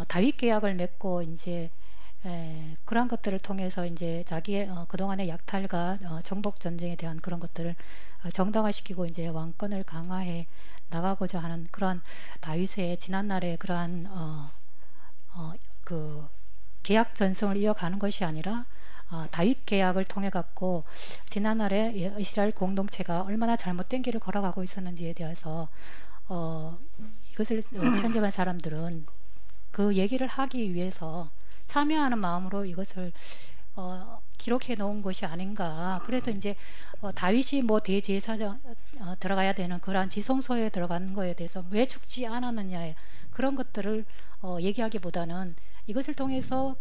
다윗 계약을 맺고 이제 그러한 것들을 통해서 이제 자기의 그동안의 약탈과 정복 전쟁에 대한 그런 것들을 정당화시키고 이제 왕권을 강화해 나가고자 하는 그러한 다윗의 지난날의 그러한 그 계약 전승을 이어가는 것이 아니라 다윗 계약을 통해 갖고 지난날에 이스라엘 공동체가 얼마나 잘못된 길을 걸어가고 있었는지에 대해서 이것을 편집한 사람들은 그 얘기를 하기 위해서 참여하는 마음으로 이것을 기록해 놓은 것이 아닌가. 그래서 이제 다윗이 뭐 대제사장 들어가야 되는 그러한 지성소에 들어가는 거에 대해서 왜 죽지 않았느냐에 그런 것들을 얘기하기보다는 이것을 통해서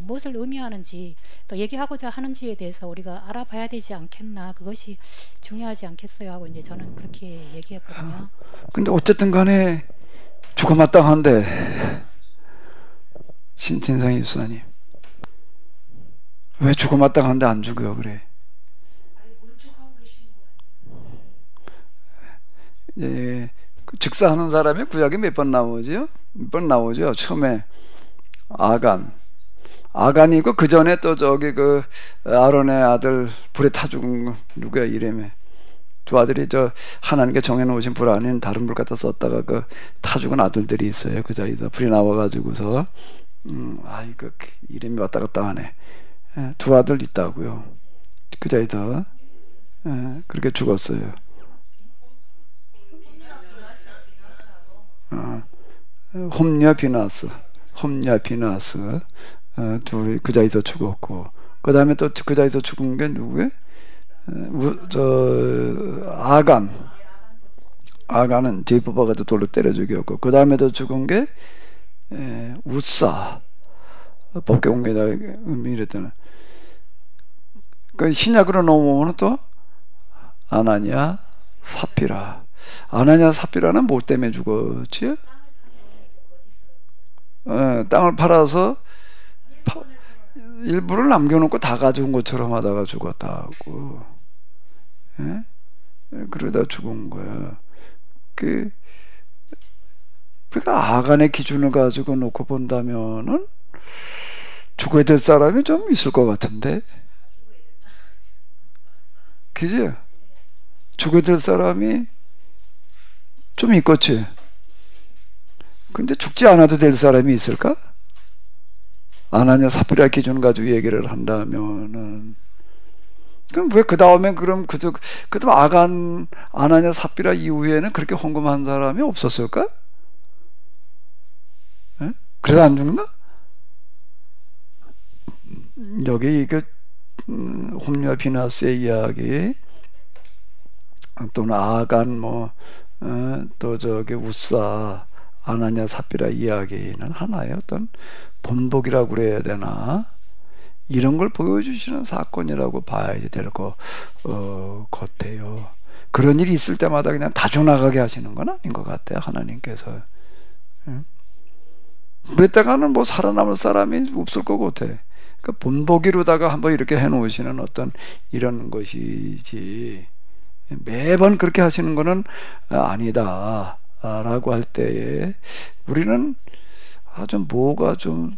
무엇을 의미하는지 또 얘기하고자 하는지에 대해서 우리가 알아봐야 되지 않겠나. 그것이 중요하지 않겠어요 하고 이제 저는 그렇게 얘기했거든요. 근데 어쨌든 간에 죽어마땅한데 진상희 유사님 왜 죽어마땅한데 안 죽어요? 그래. 예, 즉사하는 사람이 구약에 몇 번 나오죠? 몇 번 나오죠? 처음에 아간이고 그 전에 또 저기 그 아론의 아들 불에 타 죽은 누구야 이름이 두 아들이 저 하나님께 정해놓으신 불 아닌 다른 불 갖다 썼다가 그 타 죽은 아들들이 있어요. 그 자리에다 불이 나와가지고서 아이고 이름이 왔다 갔다 하네. 두 아들 있다고요. 그 자리에서 그렇게 죽었어요. 홈냐 비나스 둘이 그 자리에서 죽었고 그 다음에 또 그 자리에서 죽은 게 누구예요? 아간은 뒤에 뽑아가지고 돌로 때려 죽였고 그 다음에 또 죽은 게 우사 법궤 공개다 이랬더니 그 신약으로 넘어오면 또 아나니아 사피라는 뭐 때문에 죽었지? 땅을 팔아서 일부를 남겨놓고 다 가져온 것처럼 하다가 죽었다고. 그러다 죽은 거야. 그러니까 아간의 기준을 가지고 놓고 본다면은 죽어야 될 사람이 좀 있을 것 같은데, 그지? 죽어야 될 사람이 좀 있겠지. 근데 죽지 않아도 될 사람이 있을까? 아나니아 사피라 기준 가지고 얘기를 한다면은 그럼 왜 그 다음에 그럼 그다음 아나니아 사피라 이후에는 그렇게 헌금한 사람이 없었을까? 그래서 안 죽나? 여기 이게 홈리와 비나스의 이야기 또는 아간 또 저기 우사 아나니아 사피라 이야기는 하나의 어떤 본복이라고 그래야 되나 이런 걸 보여주시는 사건이라고 봐야 될 것 같아요. 그런 일이 있을 때마다 그냥 다 죽나가게 하시는 건 아닌 것 같아요. 하나님께서 그랬다가는 뭐 살아남을 사람이 없을 것 같아. 그러니까 본보기로다가 한번 이렇게 해놓으시는 어떤 이런 것이지 매번 그렇게 하시는 거는 아니다 라고 할 때에 우리는 아주 뭐가 좀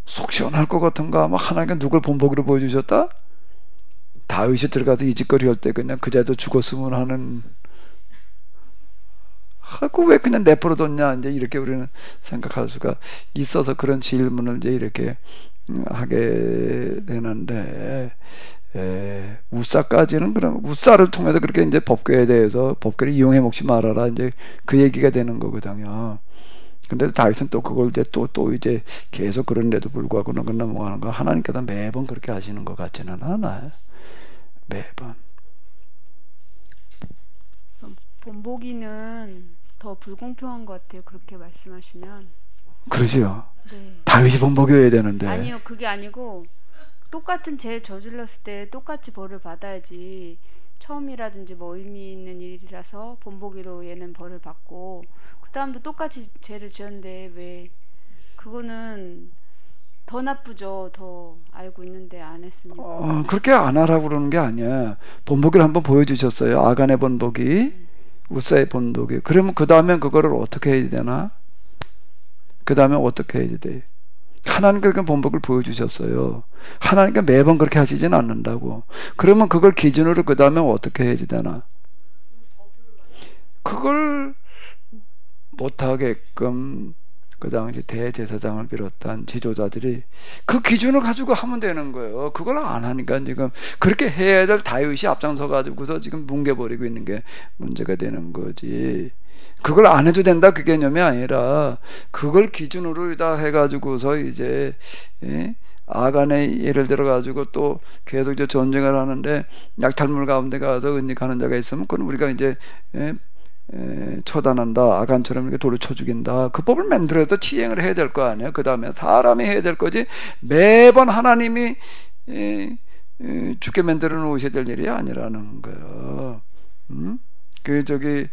속 시원할 것 같은가? 막 하나님께 누굴 본보기로 보여주셨다? 다윗이 들어가서 이 짓거리 할 때 그냥 그자도 죽었으면 하는, 하고 왜 그냥 내버려뒀냐, 이제 이렇게 우리는 생각할 수가 있어서 그런 질문을 이제 이렇게 하게 되는데, 우사까지는 그럼 우사를 통해서 그렇게 이제 법궤에 대해서 법궤를 이용해 먹지 말아라, 이제 그 얘기가 되는 거거든요. 근데 다윗은 또 그걸 이제 또 이제 계속 그런데도 불구하고 넘어가는 거, 하나님께서 매번 그렇게 하시는 것 같지는 않아요. 매번. 본보기는 더 불공평한 것 같아요. 그렇게 말씀하시면. 그러지요. 네. 다윗이 본보기여야 되는데. 아니요, 그게 아니고 똑같은 죄 저질렀을 때 똑같이 벌을 받아야지. 처음이라든지 뭐 의미 있는 일이라서 본보기로 얘는 벌을 받고 그 다음도 똑같이 죄를 지었는데 왜 그거는 더 나쁘죠. 더 알고 있는데 안 했으니까. 그렇게 안 하라고 그러는 게 아니야. 본보기를 한번 보여주셨어요. 아간의 본보기, 우사의 본보기. 그러면 그 다음엔 그거를 어떻게 해야 되나? 그 다음에 어떻게 해야 돼? 하나님께서 본보기를 보여주셨어요. 하나님께 매번 그렇게 하시진 않는다고. 그러면 그걸 기준으로 그 다음에 어떻게 해야 되나? 그걸 못하게끔 그 당시 대제사장을 비롯한 지도자들이 그 기준을 가지고 하면 되는 거예요. 그걸 안 하니까 지금 그렇게 해야 될 다윗이 앞장서 가지고서 지금 뭉개버리고 있는 게 문제가 되는 거지. 그걸 안 해도 된다 그 개념이 아니라 그걸 기준으로 다 해가지고서 이제 아간의 예를 들어 가지고 또 계속 이제 전쟁을 하는데 약탈물 가운데 가서 은닉하는 자가 있으면 그건 우리가 이제 처단한다, 아간처럼 이렇게 돌을 쳐 죽인다, 그 법을 만들어서 시행을 해야 될 거 아니에요. 그 다음에 사람이 해야 될 거지 매번 하나님이 죽게 만들어 놓으셔야 될 일이 아니라는 거예요. 그 저기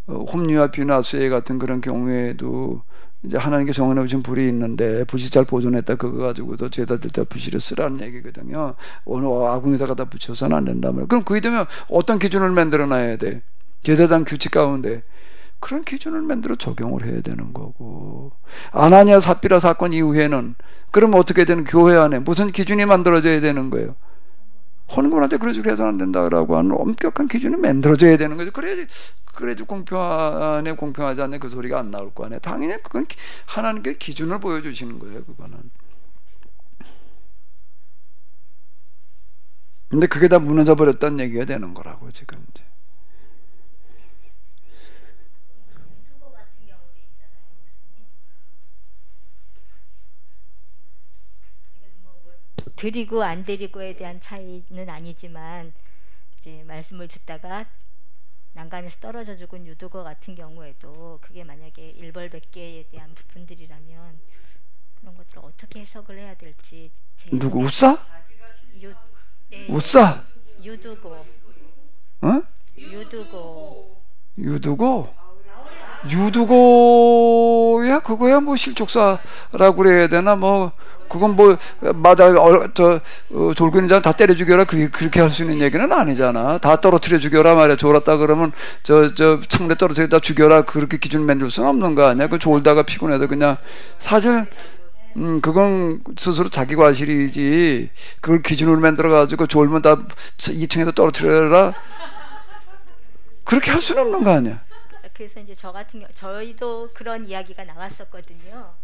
홈리와 비나스에 같은 그런 경우에도 이제 하나님께 정해놓으신 주신 불이 있는데 불씨 잘 보존했다 그거 가지고서 죄다 들 때 불씨를 쓰라는 얘기거든요. 어느 아궁에다가 다 붙여서는 안 된단 말이에요. 그럼 그게 되면 어떤 기준을 만들어 놔야 돼? 제사장 규칙 가운데 그런 기준을 만들어 적용을 해야 되는 거고, 아나니아 삽비라 사건 이후에는 그러면 어떻게 되는, 교회 안에 무슨 기준이 만들어져야 되는 거예요? 헌금한테 그런 식으로 해서는 안 된다라고 하는 엄격한 기준이 만들어져야 되는 거죠. 그래야지 공평하네 공평하지 않네 그 소리가 안 나올 거 아니에요. 당연히 그건 하나님께 기준을 보여주시는 거예요. 그거는. 근데 그게 다 무너져 버렸다는 얘기가 되는 거라고 지금 이제. 유두거 같은 경우도 있잖아요, 이건 뭐 드리고 안 드리고에 대한 차이는 아니지만 이제 말씀을 듣다가 난간에서 떨어져 죽은 유두거 같은 경우에도 그게 만약에 일벌백계에 대한 부분들이라면 그런 것들을 어떻게 해석을 해야 될지. 누구 우사? 네, 우사? 유두고. 어? 유두고. 유두고야 그거야 뭐 실족사라고 그래야 되나 뭐 그건 뭐 마다 졸근이 다 때려 죽여라 그렇게 할 수 있는 얘기는 아니잖아. 다 떨어뜨려 죽여라 말이야. 졸았다 그러면 저 창문에 떨어뜨려다 죽여라 그렇게 기준 만들 수는 없는 거 아니야. 그 졸다가 피곤해도 그냥 사실 그건 스스로 자기 과실이지 그걸 기준으로 만들어 가지고 졸면 다 2층에서 떨어뜨려라 그렇게 할 수는 없는 거 아니야. 그래서 이제 저 같은 경우 저희도 그런 이야기가 나왔었거든요.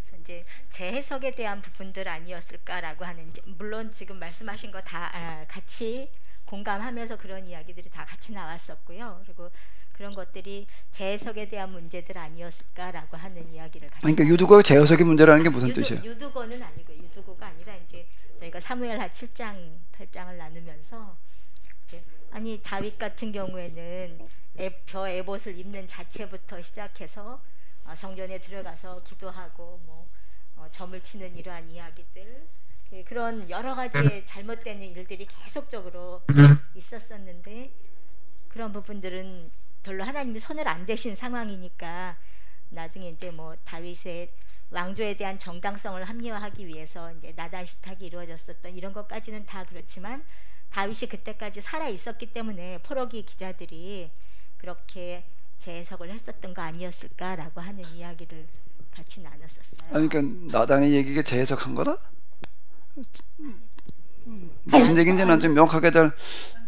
그래서 이제 재해석에 대한 부분들 아니었을까라고 하는, 물론 지금 말씀하신 거 다 같이 공감하면서 그런 이야기들이 다 같이 나왔었고요. 그리고 그런 것들이 재해석에 대한 문제들 아니었을까라고 하는 이야기를 같이. 그러니까 유두고가 재해석의 문제라는 게 무슨 뜻이에요? 유두고는 아니고 유두고가 아니라 이제 저희가 사무엘하 7장 8장을 나누면서 이제 아니 다윗 같은 경우에는 저 에봇을 입는 자체부터 시작해서 성전에 들어가서 기도하고 뭐 점을 치는 이러한 이야기들, 그런 여러 가지 잘못된 일들이 계속적으로 있었었는데 그런 부분들은 별로 하나님이 손을 안 대신 상황이니까 나중에 이제 뭐 다윗의 왕조에 대한 정당성을 합리화하기 위해서 이제 나단 시탁이 이루어졌었던 이런 것까지는 다 그렇지만 다윗이 그때까지 살아 있었기 때문에 포로기 기자들이 그렇게 재해석을 했었던 거 아니었을까라고 하는 이야기를 같이 나눴었어요. 아니, 그러니까 나단의 얘기가 재해석한 거다? 무슨 얘기인지 난 좀 명확하게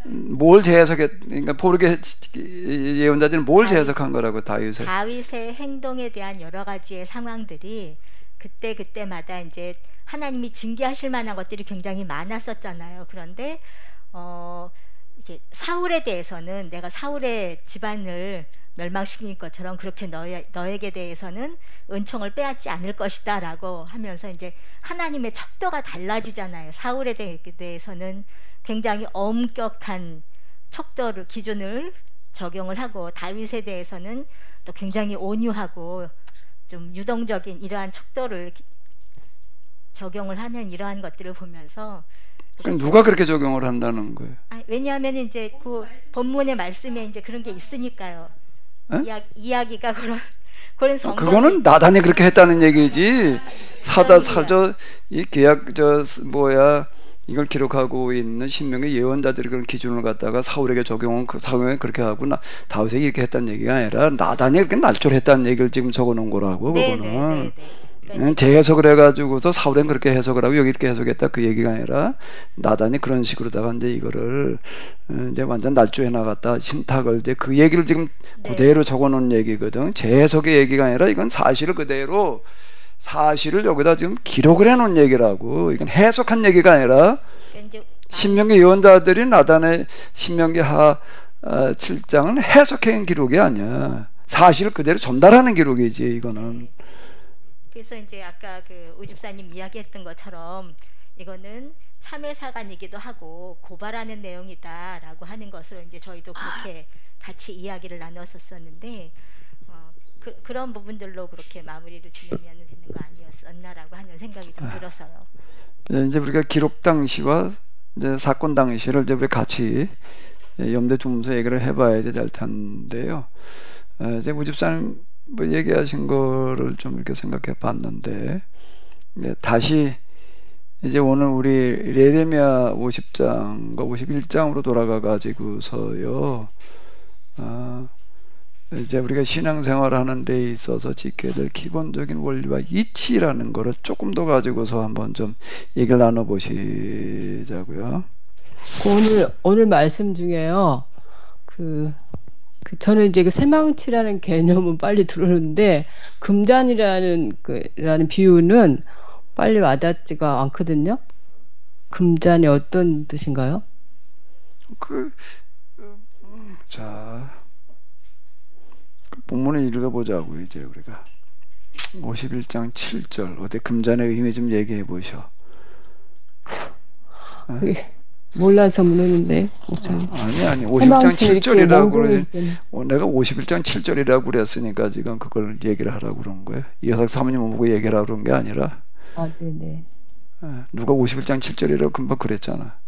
뭘 재해석했, 그러니까 포르게 예언자들은 뭘 재해석한 거라고 다윗의 행동에 대한 여러 가지의 상황들이 그때마다 이제 하나님이 징계하실 만한 것들이 굉장히 많았었잖아요. 그런데 이제 사울에 대해서는 내가 사울의 집안을 멸망시킨 것처럼 그렇게 너에게 대해서는 은총을 빼앗지 않을 것이다 라고 하면서 이제 하나님의 척도가 달라지잖아요. 사울에 대해서는 굉장히 엄격한 척도를 기준을 적용을 하고 다윗에 대해서는 또 굉장히 온유하고 좀 유동적인 이러한 척도를 적용을 하는 이러한 것들을 보면서 그럼 누가 그렇게 적용을 한다는 거예요? 왜냐하면 이제 그 본문의 말씀에 이제 그런 게 있으니까요. 이야기가 그런 성경. 그거는 나단이 그렇게 했다는 얘기지. 사저 이 계약 이걸 기록하고 있는 신명의 예언자들이 그런 기준을 갖다가 사울에게 적용한 그 사울에 그렇게 하고 다윗에게 이렇게 했다는 얘기가 아니라 나단이 그렇게 날조했다는 얘기를 지금 적어놓은 거라고. 그거는 재해석을 해가지고서 사울은 그렇게 해석을 하고 여기 이렇게 해석했다 그 얘기가 아니라 나단이 그런 식으로다가 이제 이거를 이제 완전 날조해 나갔다 신탁을 이제 그 얘기를 지금 그대로 적어놓은 얘기거든. 재해석의 얘기가 아니라 이건 사실을 그대로 사실을 여기다 지금 기록을 해놓은 얘기라고. 이건 해석한 얘기가 아니라 신명기 예언자들이 나단의 신명기 하 7장은 해석한 기록이 아니야. 사실을 그대로 전달하는 기록이지 이거는. 그래서 이제 아까 그 우집사님 이야기했던 것처럼 이거는 참회사관이기도 하고 고발하는 내용이다라고 하는 것을 이제 저희도 그렇게 같이 이야기를 나눴었는데 그런 부분들로 그렇게 마무리를 지으면 되는 거 아니었었나라고 하는 생각이 좀 들어서요. 이제 우리가 기록 당시와 이제 사건 당시를 이제 우리 같이 염두에 두면서 얘기를 해봐야 될 텐데요. 이제 우집사님 뭐 얘기하신 거를 좀 이렇게 생각해 봤는데 다시 이제 오늘 우리 레레미야 50장과 51장으로 돌아가 가지고서요. 이제 우리가 신앙생활 하는 데 있어서 지켜야 될 기본적인 원리와 이치라는 거를 조금 더 가지고서 한번 좀 얘기를 나눠보시자고요. 오늘 말씀 중에요. 저는 이제 그 새망치라는 개념은 빨리 들었는데 금잔이라는 라는 비유는 빨리 와닿지가 않거든요. 금잔이 어떤 뜻인가요? 자. 본문을 읽어보자고 이제 우리가 51장 7절 어디 금잔의 의미 좀 얘기해 보셔. 몰라서 물었는데 아니 50장 7절이라고 그래. 내가 51장 7절이라고 그랬으니까 지금 그걸 얘기를 하라고 그런 거예요. 이여삭 사모님 보고 얘기를 하라고 그런 게 아니라 네네. 누가 51장 7절이라고 금방 그랬잖아.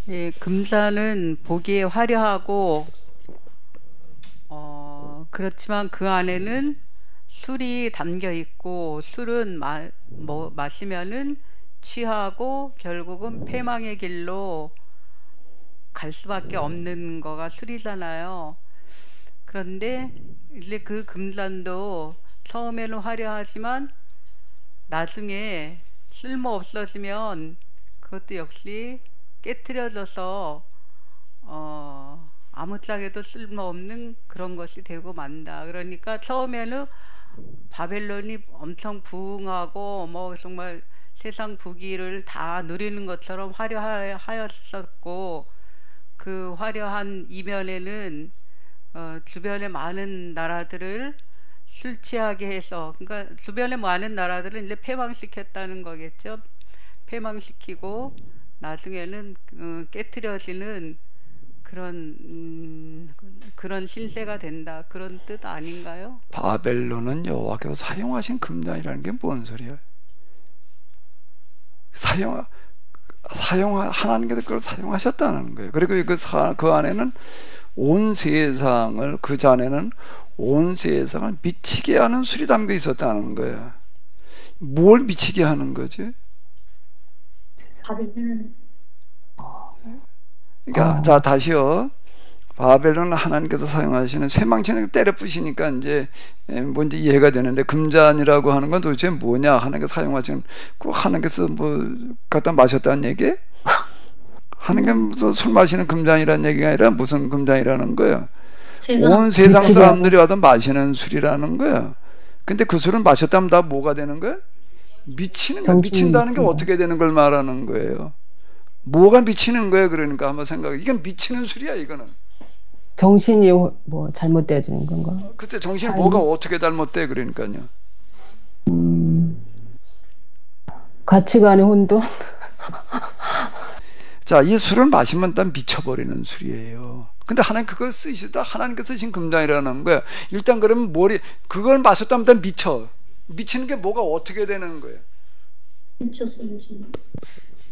예, 금잔은 보기에 화려하고 그렇지만 그 안에는 술이 담겨 있고 술은 마시면은 취하고 결국은 패망의 길로 갈 수밖에 없는 거가 술이잖아요. 그런데 이제 그 금잔도 처음에는 화려하지만 나중에 쓸모 없어지면 그것도 역시 깨트려져서 아무짝에도 쓸모없는 그런 것이 되고 만다. 그러니까 처음에는 바벨론이 엄청 부흥하고 뭐 정말 세상 부귀를 다 누리는 것처럼 화려하였었고 그 화려한 이면에는 주변의 많은 나라들을 술 취하게 해서 그러니까 주변의 많은 나라들을 이제 패망시켰다는 거겠죠. 패망시키고 나중에는 깨트려지는 그런 신세가 된다. 그런 뜻 아닌가요? 바벨론은 여호와께서 사용하신 금잔이라는 게 뭔 소리야? 하나님께서 그걸 사용하셨다는 거예요. 그리고 그 안에는 온 세상을 그 잔에는 온 세상을 미치게 하는 술이 담겨 있었다는 거예요. 뭘 미치게 하는 거지? 그러니까 자 다시요. 바벨론은 하나님께서 사용하시는 쇠망치는 때려 부시니까 이제 뭔지 이해가 되는데, 금잔이라고 하는 건 도대체 뭐냐? 하나님께서 사용하시는, 꼭 하나님께서 뭐 갖다 마셨다는 얘기? 하나님께서 술 마시는 금잔이라는 얘기가 아니라 무슨 금잔이라는 거예요? 온 세상 사람들이 와서 마시는 술이라는 거예요. 근데 그 술은 마셨다면 다 뭐가 되는 거예요? 미치는 거예요. 미친다는 게 어떻게 되는 걸 말하는 거예요? 뭐가 미치는 거예요? 그러니까 한번 생각해. 이건 미치는 술이야, 이거는. 정신이 뭐 잘못되어지는 건가? 글쎄, 정신이 뭐가 어떻게 잘못돼? 그러니까요. 가치관의 혼돈? 자, 이 술을 마시면 다 미쳐버리는 술이에요. 근데 하나님 그걸 쓰시다, 하나님께서 쓰신 금잔이라는 거예요. 일단 그러면 그걸 마셨다면 다 미쳐. 미치는 게 뭐가 어떻게 되는 거예요? 미쳤어요, 지금.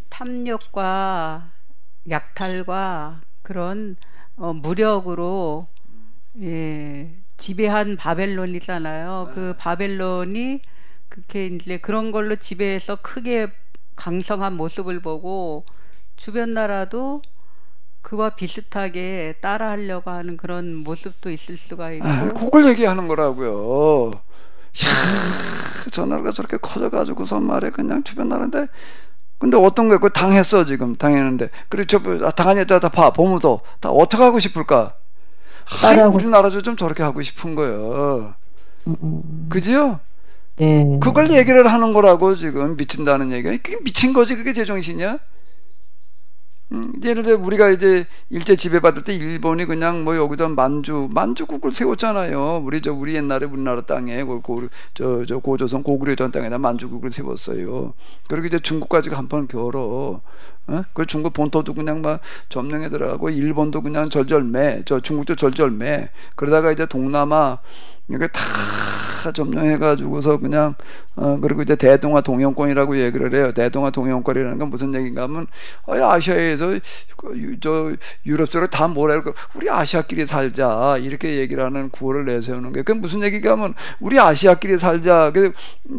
탐욕과 약탈과 그런 무력으로 지배한 바벨론이잖아요. 그 바벨론이 그렇게 이제 그런 걸로 지배해서 크게 강성한 모습을 보고 주변 나라도 그와 비슷하게 따라하려고 하는 그런 모습도 있을 수가 있고. 그걸 얘기하는 거라고요. 저 나라가 저렇게 커져가지고서 말해 그냥 주변 나라인데, 근데 어떤 거야? 그거 당했어, 지금 당했는데. 그래, 당하니까 다 봐, 보면서 다 어떻게 하고 싶을까? 우리나라도 좀 저렇게 하고 싶은 거예요. 그지요? 네. 그걸 얘기를 하는 거라고, 지금 미친다는 얘기가. 그게 미친 거지, 그게 제정신이야? 예를 들어 우리가 이제 일제 지배받을 때 일본이 그냥 뭐 여기다 만주국을 세웠잖아요. 우리 옛날에 우리나라 땅에 고조선 고구려전 땅에다 만주국을 세웠어요. 그리고 이제 중국까지 한번 겨뤄. 그 중국 본토도 그냥 막 점령에 들어가고, 일본도 그냥 절절매, 중국도 절절매. 그러다가 이제 동남아 이게 다 점령해가지고서 그냥 그리고 이제 대동아 동영권이라고 얘기를 해요. 대동아 동영권이라는 건 무슨 얘기인가 하면, 아시아에서 유럽 쪽으로 다 뭐라 그럴까, 우리 아시아끼리 살자, 이렇게 얘기를 하는 구호를 내세우는 거예요. 그게 무슨 얘기가 하면, 우리 아시아끼리 살자,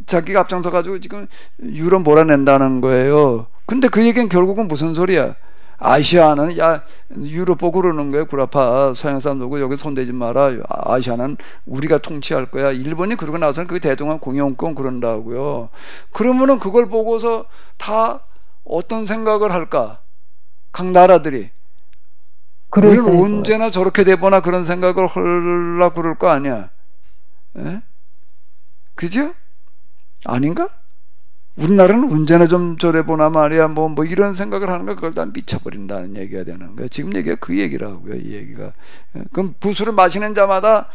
자기가 앞장서 가지고 지금 유럽 몰아낸다는 거예요. 근데 그 얘기는 결국은 무슨 소리야? 아시아는 유럽 보고 그러는 거예요. 구라파 서양 사람 보고 여기 손대지 마라. 아시아는 우리가 통치할 거야. 일본이 그러고 나서는 그게 대동아 공영권 그런다고요. 그러면은 그걸 보고서 다 어떤 생각을 할까? 각 나라들이. 우리는 언제나 저렇게 되거나 그런 생각을 하려고 그럴 거 아니야. 에? 그죠? 아닌가? 우리나라는 언제나 좀 저래보나 말이야, 뭐 이런 생각을 하는 거, 그걸 다 미쳐버린다는 얘기가 되는 거예요. 지금 얘기가 그 얘기라고요, 이 얘기가. 그럼 부수를 마시는 자마다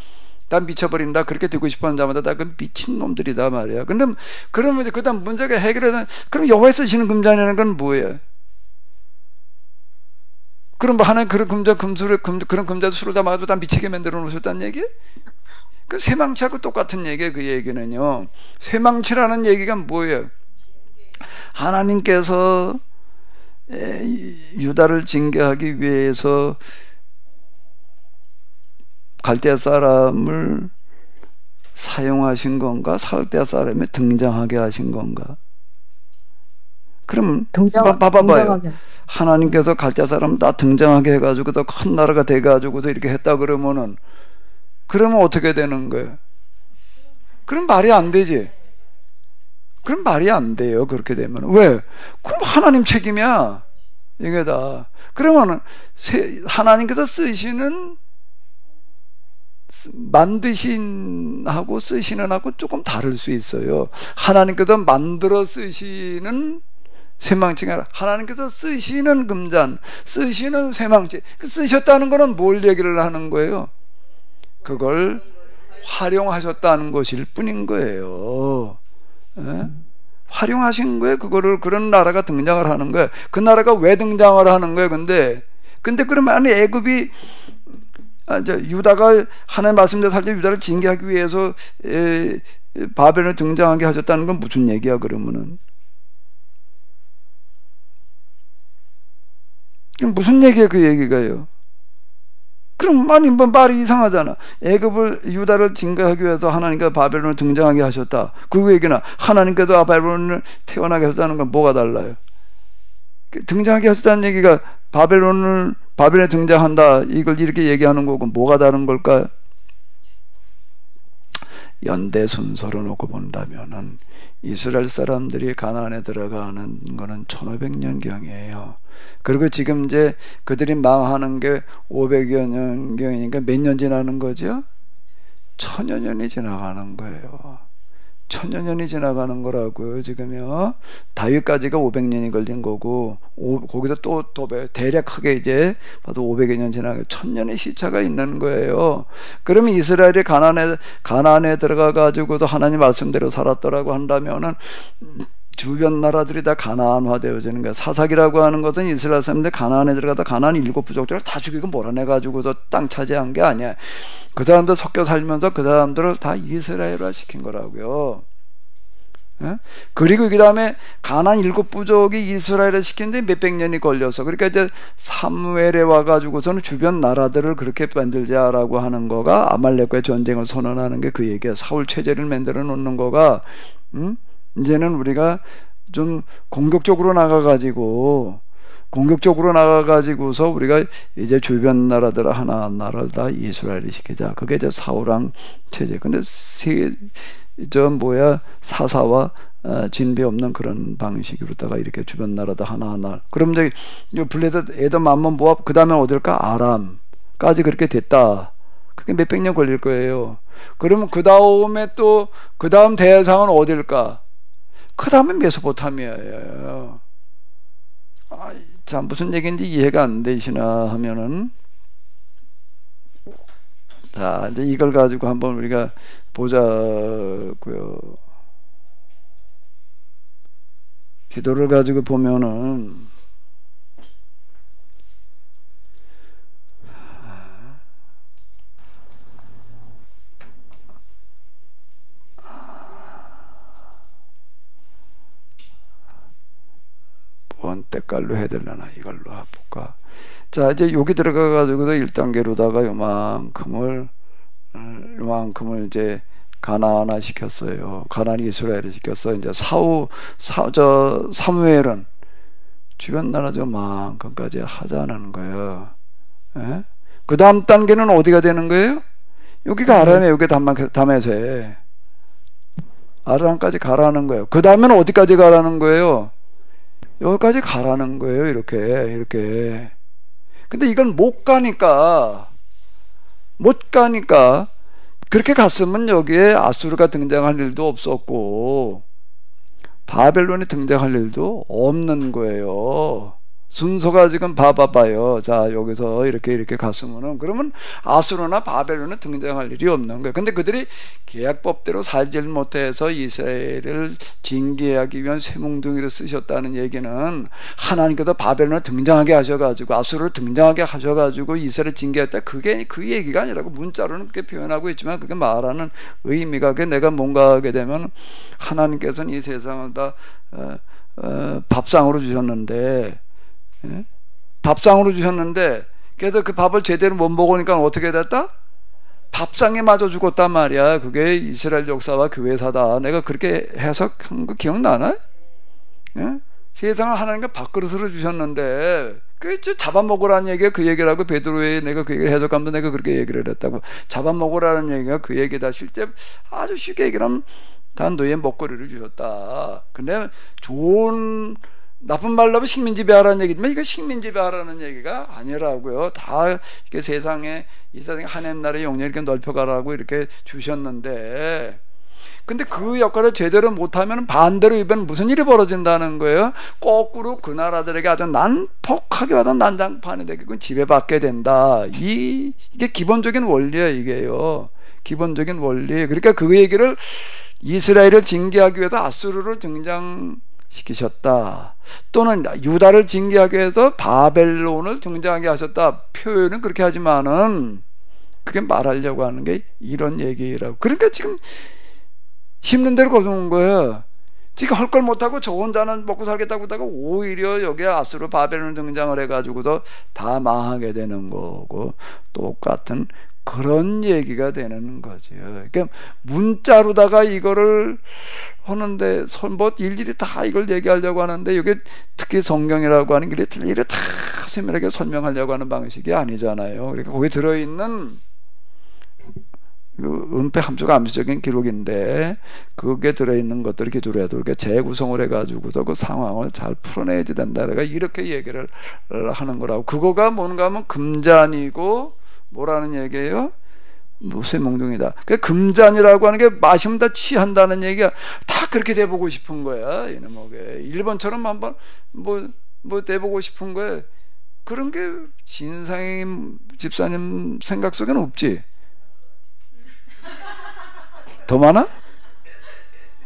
다 미쳐버린다, 그렇게 되고 싶어 하는 자마다 다 그 미친놈들이다 말이야. 근데 그러면 이제 그 다음 문제가 해결해서, 그럼 여호와에 쓰시는 금잔이라는 건 뭐예요? 그럼 뭐 하나님 그런 그런 금자 술을 다 마셔도 다 미치게 만들어 놓으셨다는 얘기? 그 쇠망치하고 똑같은 얘기예요. 그 얘기는요, 쇠망치라는 얘기가 뭐예요? 하나님께서 유다를 징계하기 위해서 갈대아 사람을 사용하신 건가? 갈대아 사람이 등장하게 하신 건가? 그럼 봐봐요. 하나님께서 갈대아 사람 다 등장하게 해가지고서 큰 나라가 돼가지고서 이렇게 했다 그러면 어떻게 되는 거예요? 그럼 말이 안 되지. 그럼 말이 안 돼요. 그렇게 되면. 왜? 그럼 하나님 책임이야, 이게 다. 그러면은 하나님께서 쓰시는, 만드신 하고 쓰시는 하고 조금 다를 수 있어요. 하나님께서 만들어 쓰시는 쇠망치가 아니라 하나님께서 쓰시는 금잔, 쓰시는 쇠망치. 쓰셨다는 거는 뭘 얘기를 하는 거예요? 그걸 활용하셨다는 것일 뿐인 거예요. 예? 활용하신 거예요. 그거를. 그런 나라가 등장을 하는 거예요. 그 나라가 왜 등장을 하는 거예요? 근데 그러면 아니 애굽이 유다가 하나님 말씀대로 살 때 유다를 징계하기 위해서 바벨론에 등장하게 하셨다는 건 무슨 얘기야? 그러면은 무슨 얘기야? 그 얘기가요. 그럼 아니 뭐 말이 이상하잖아. 애굽을 유다를 징계하기 위해서 하나님께서 바벨론을 등장하게 하셨다. 그 얘기나 하나님께서 바벨론을 태어나게 하셨다는 건 뭐가 달라요? 등장하게 하셨다는 얘기가 바벨론에 등장한다. 이걸 이렇게 얘기하는 거고 뭐가 다른 걸까? 연대 순서로 놓고 본다면은 이스라엘 사람들이 가나안에 들어가는 거는 1500년경이에요. 그리고 지금 이제 그들이 망하는 게 500여 년경이니까 몇 년 지나는 거죠? 1000여 년이 지나가는 거예요. 1000여 년이 지나가는 거라고요. 지금요. 다윗까지가 500년이 걸린 거고 거기서 또 대략 크게 이제 봐도 500여 년 지나고 1000년의 시차가 있는 거예요. 그러면 이스라엘이 가나안에 들어가 가지고도 하나님 말씀대로 살았더라고 한다면은 주변 나라들이 다 가나안화 되어지는 거야. 사사기라고 하는 것은 이스라엘 사람들 가나안에 들어가다 가나안 일곱 부족들을 다 죽이고 몰아내 가지고서 땅 차지한 게 아니야. 그 사람들 섞여 살면서 그 사람들을 다 이스라엘화 시킨 거라고요. 예? 그리고 그 다음에 가나안 일곱 부족이 이스라엘을 시키는데 몇백 년이 걸려서, 그러니까 이제 사무엘에 와가지고서는 주변 나라들을 그렇게 만들자라고 하는 거가, 아말렉과의 전쟁을 선언하는 게 그 얘기야. 사울 체제를 만들어 놓는 거가, 이제는 우리가 좀 공격적으로 나가가지고서 우리가 이제 주변 나라들 하나하나를 다 이스라엘이 시키자. 그게 이제 사울왕 체제. 근데 사사와 진비 없는 그런 방식으로다가 이렇게 주변 나라다 하나하나. 그럼 이제 블레셋, 에돔, 암몬, 모압, 그 다음에 어딜까? 아람까지 그렇게 됐다. 그게 몇백 년 걸릴 거예요. 그러면 그 다음에 또 그 다음 대상은 어딜까? 그 다음에 메소포타미아예요. 자, 무슨 얘기인지 이해가 안 되시나 하면은, 자, 이제 이걸 가지고 한번 우리가 보자고요. 기도를 가지고 보면은, 뭔 때깔로 해야 되려나, 이걸로 해볼까. 자, 이제 여기 들어가가지고도 1단계로다가 요만큼을 이제 가나안화 시켰어요. 가나안이 이스라엘을 시켰어요. 이제 사무엘은 주변 나라 저만큼까지 하자는 거예요. 예? 그 다음 단계는 어디가 되는 거예요? 여기가 아람이에요. 여기 다메세. 아람까지 가라는 거예요. 그 다음에는 어디까지 가라는 거예요? 여기까지 가라는 거예요. 이렇게. 근데 이건 못 가니까 그렇게 갔으면 여기에 아수르가 등장할 일도 없었고 바벨론이 등장할 일도 없는 거예요. 순서가 지금 봐봐요. 자, 여기서 이렇게 갔으면은, 그러면 아수르나 바벨론은 등장할 일이 없는 거예요. 근데 그들이 계약법대로 살질 못해서 이스라엘을 징계하기 위한 쇠뭉둥이를 쓰셨다는 얘기는, 하나님께서 바벨론을 등장하게 하셔가지고, 아수르를 등장하게 하셔가지고 이스라엘을 징계했다. 그게 그 얘기가 아니라고 문자로는 그렇게 표현하고 있지만, 그게 말하는 의미가, 그게 내가 뭔가 하게 되면, 하나님께서는 이 세상을 다 밥상으로 주셨는데, 예? 밥상으로 주셨는데, 그래서 그 밥을 제대로 못 먹으니까 어떻게 됐다? 밥상에 맞아 죽었단 말이야. 그게 이스라엘 역사와 교회사다. 내가 그렇게 해석한 거 기억나나? 예? 세상을 하나님과 밥그릇으로 주셨는데, 그 잡아먹으라는 얘기가 그 얘기라고. 베드로에 내가 그 얘기를 해석하면서 내가 그렇게 얘기를 했다고. 잡아먹으라는 얘기가 그 얘기다. 실제 아주 쉽게 얘기하면 단 너의 먹거리를 주셨다. 근데 나쁜 말로 하면 식민지배하라는 얘기지만, 이거 식민지배하라는 얘기가 아니라고요. 다 이렇게 이 세상에 하나님 나라의 영역을 이렇게 넓혀가라고 이렇게 주셨는데, 근데 그 역할을 제대로 못하면 반대로 이번 무슨 일이 벌어진다는 거예요? 거꾸로 그 나라들에게 아주 난폭하게 받은 난장판이 되고 지배받게 된다. 이게 기본적인 원리예요, 이게요. 기본적인 원리. 그러니까 그 얘기를, 이스라엘을 징계하기 위해서 아수르를 등장시키셨다. 또는 유다를 징계하기 위해서 바벨론을 등장하게 하셨다. 표현은 그렇게 하지만은 그게 말하려고 하는 게 이런 얘기라고. 그러니까 지금 심는 대로 거둔 거예요. 지금 할 걸 못하고 저 혼자는 먹고 살겠다고 하다가 오히려 여기에 아수르 바벨론 등장을 해가지고도 다 망하게 되는 거고, 똑같은 그런 얘기가 되는 거죠. 그러니까 문자로다가 이거를 하는데 뭐 일일이 다 이걸 얘기하려고 하는데 이게 특히 성경이라고 하는 게 일일이 다 세밀하게 설명하려고 하는 방식이 아니잖아요. 그러니까 거기에 들어있는 은폐 함수가 암시적인 기록인데 그게 들어있는 것들을 기초로 해도 이렇게 재구성을 해가지고서 그 상황을 잘 풀어내야 된다. 내가 이렇게 얘기를 하는 거라고. 그거가 뭔가 하면 금잔이고 뭐라는 얘기예요? 무쇠몽둥이다. 그 금잔이라고 하는 게 마시면 다 취한다는 얘기가 다 그렇게 돼보고 싶은 거야. 이놈에게 일본처럼 한번 뭐 돼보고 싶은 거야. 그런 게 진상임 집사님 생각 속에는 없지. 더 많아?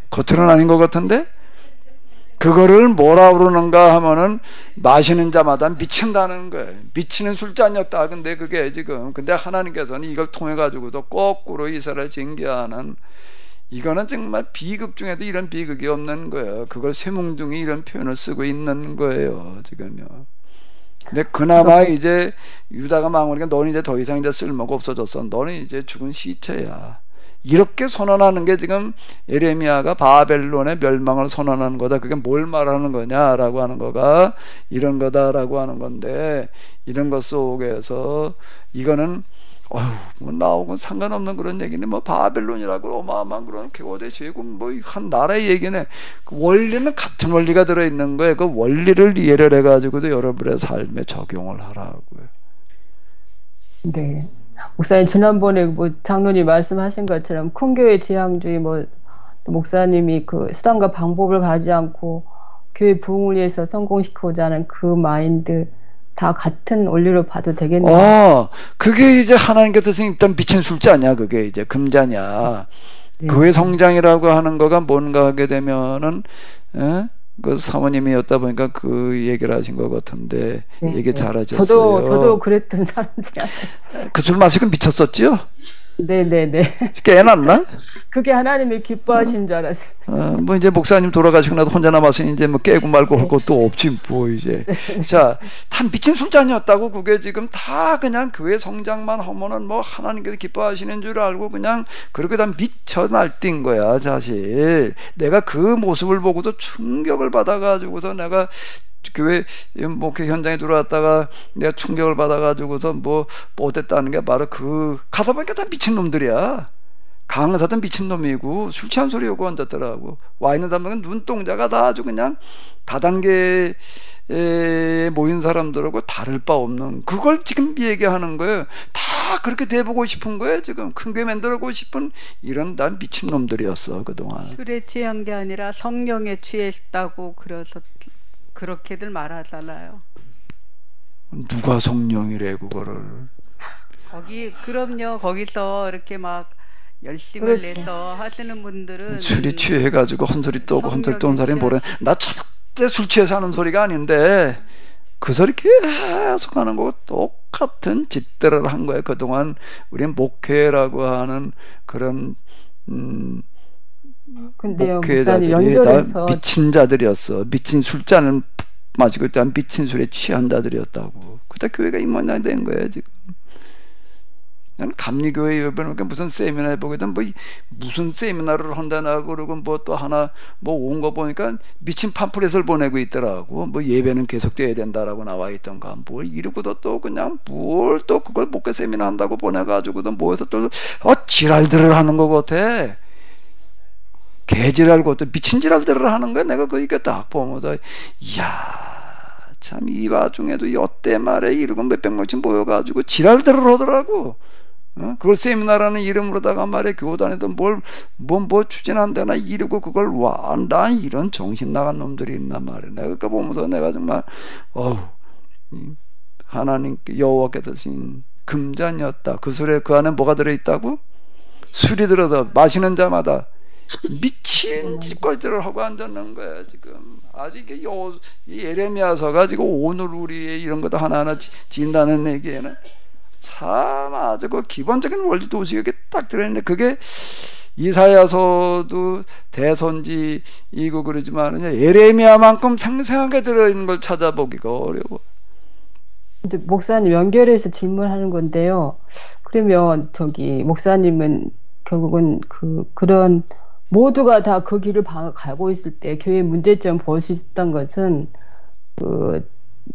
겉으로는 아닌 것 같은데? 그거를 뭐라 그러는가 하면은 마시는 자마다 미친다는 거예요. 미치는 술잔이었다. 근데 그게 지금 근데 하나님께서는 이걸 통해 가지고도 거꾸로 이스라엘 징계하는, 이거는 정말 비극 중에도 이런 비극이 없는 거예요. 그걸 쇠몽둥이 이런 표현을 쓰고 있는 거예요 지금요. 근데 그나마 이제 유다가 망하니까 너는 이제 더 이상 이제 쓸모가 없어졌어. 너는 이제 죽은 시체야. 이렇게 선언하는 게 지금 예레미야가 바벨론의 멸망을 선언하는 거다. 그게 뭘 말하는 거냐라고 하는 거가 이런 거다라고 하는 건데, 이런 것 속에서 이거는 뭐 나오고 상관없는 그런 얘기는 뭐 바벨론이라고 어마어마한 그런 고대 제국 뭐 한 나라의 얘기네. 그 원리는 같은 원리가 들어있는 거예요. 그 원리를 이해를 해가지고도 여러분의 삶에 적용을 하라고요. 네. 목사님 지난번에 뭐 장로님 말씀하신 것처럼 큰 교회 지향주의 뭐 또 목사님이 그 수단과 방법을 가지 않고 교회 부흥을 위해서 성공시키고자 하는 그 마인드 다 같은 원리로 봐도 되겠네요. 그게 이제 하나님께서 일단 미친 술자냐, 그게 이제 금자냐. 네. 교회 성장이라고 하는 거가 뭔가 하게 되면은 그 사모님이었다 보니까 그 얘기를 하신 것 같은데 네, 얘기 네. 잘하셨어요. 저도 그랬던 사람들이한테. 그 술 마시고 미쳤었지요? 네네네. 깨어났나? 그게 하나님이 기뻐하신 줄 알았어요. 뭐 이제 목사님 돌아가시고 나도 혼자 남아서 이제 뭐 깨고 말고 할 것도 없지 뭐 이제. 자, 다 미친 술잔이었다고. 그게 지금 다 그냥 교회 성장만 하면은 뭐 하나님께서 기뻐하시는 줄 알고 그냥 그렇게 다 미쳐 날뛴 거야 사실. 내가 그 모습을 보고도 충격을 받아가지고서 내가 교회 목회 현장에 들어왔다가 내가 충격을 받아가지고서 뭐 어땠다는 게 바로 그 가서 보니까 다 미친놈들이야. 강사도 미친놈이고 술 취한 소리 오고 앉았더라고. 와 있는 사람들은 눈동자가 다 아주 그냥 다단계에 모인 사람들하고 다를 바 없는, 그걸 지금 얘기하는 거예요. 다 그렇게 돼보고 싶은 거예요. 지금 큰 교회 만들고 싶은 이런 난 미친놈들이었어 그동안. 술에 취한 게 아니라 성령에 취했다고 그래서 그렇게들 말하잖아요. 누가 성령이래 그거를. 그럼요. 거기서 이렇게 막 열심을 내서 하시는 분들은 술이 취해가지고 헛소리 떠고 헛소리 떠는 사람이 뭐래. 나 절대 술 취해서 하는 소리가 아닌데 그 소리 계속 하는 거고 똑같은 짓들을 한 거예요. 그동안 우리는 목회라고 하는 그런 근데요, 목회자들이 다 미친 자들이었어. 미친 술잔을 마시고 있다 미친 술에 취한 자들이었다고. 그때 교회가 이 모양이 된 거예요 지금. 나는 감리교회 옆에 무슨 세미나 해보거든. 뭐 무슨 세미나를 한다나 그러고 뭐 또 하나 뭐 온 거 보니까 미친 팜플렛을 보내고 있더라고. 뭐 예배는 계속돼야 된다라고 나와 있던가. 뭘 이러고도 또 그냥 뭘 또 그걸 목회 세미나 한다고 보내가지고도 뭐해서 또 지랄들을 하는 거 같아. 개지랄 것도 미친 지랄들을 하는 거야. 내가 그러니까 딱 보면서 이야 참 이 와중에도 여태 말에 이러고 몇백 명씩 모여가지고 지랄들을 하더라고. 그걸 세미나라는 이름으로다가 말에 교단에도 뭘 추진한다나 이러고 그걸 난 이런 정신 나간 놈들이 있나 말이야. 내가 그거 보면서 내가 정말 하나님 여호와께서 주신 금잔이었다. 그 술에 그 안에 뭐가 들어있다고? 술이 들어서 마시는 자마다 미친 짓거리들을 하고 앉았는 거야 지금. 아주 이게 이 예레미야서가 지금 오늘 우리의 이런 것도 하나하나 진다는 얘기에는 참 아주 그 기본적인 원리 도식이 딱 들어있는데, 그게 이사야서도 대선지이고 그러지만 예레미야만큼 생생하게 들어있는 걸 찾아보기가 어려워. 근데 목사님 연결해서 질문하는 건데요. 그러면 저기 목사님은 결국은 그런 모두가 다 그 길을 가고 있을 때 교회 문제점 볼 수 있었던 것은 그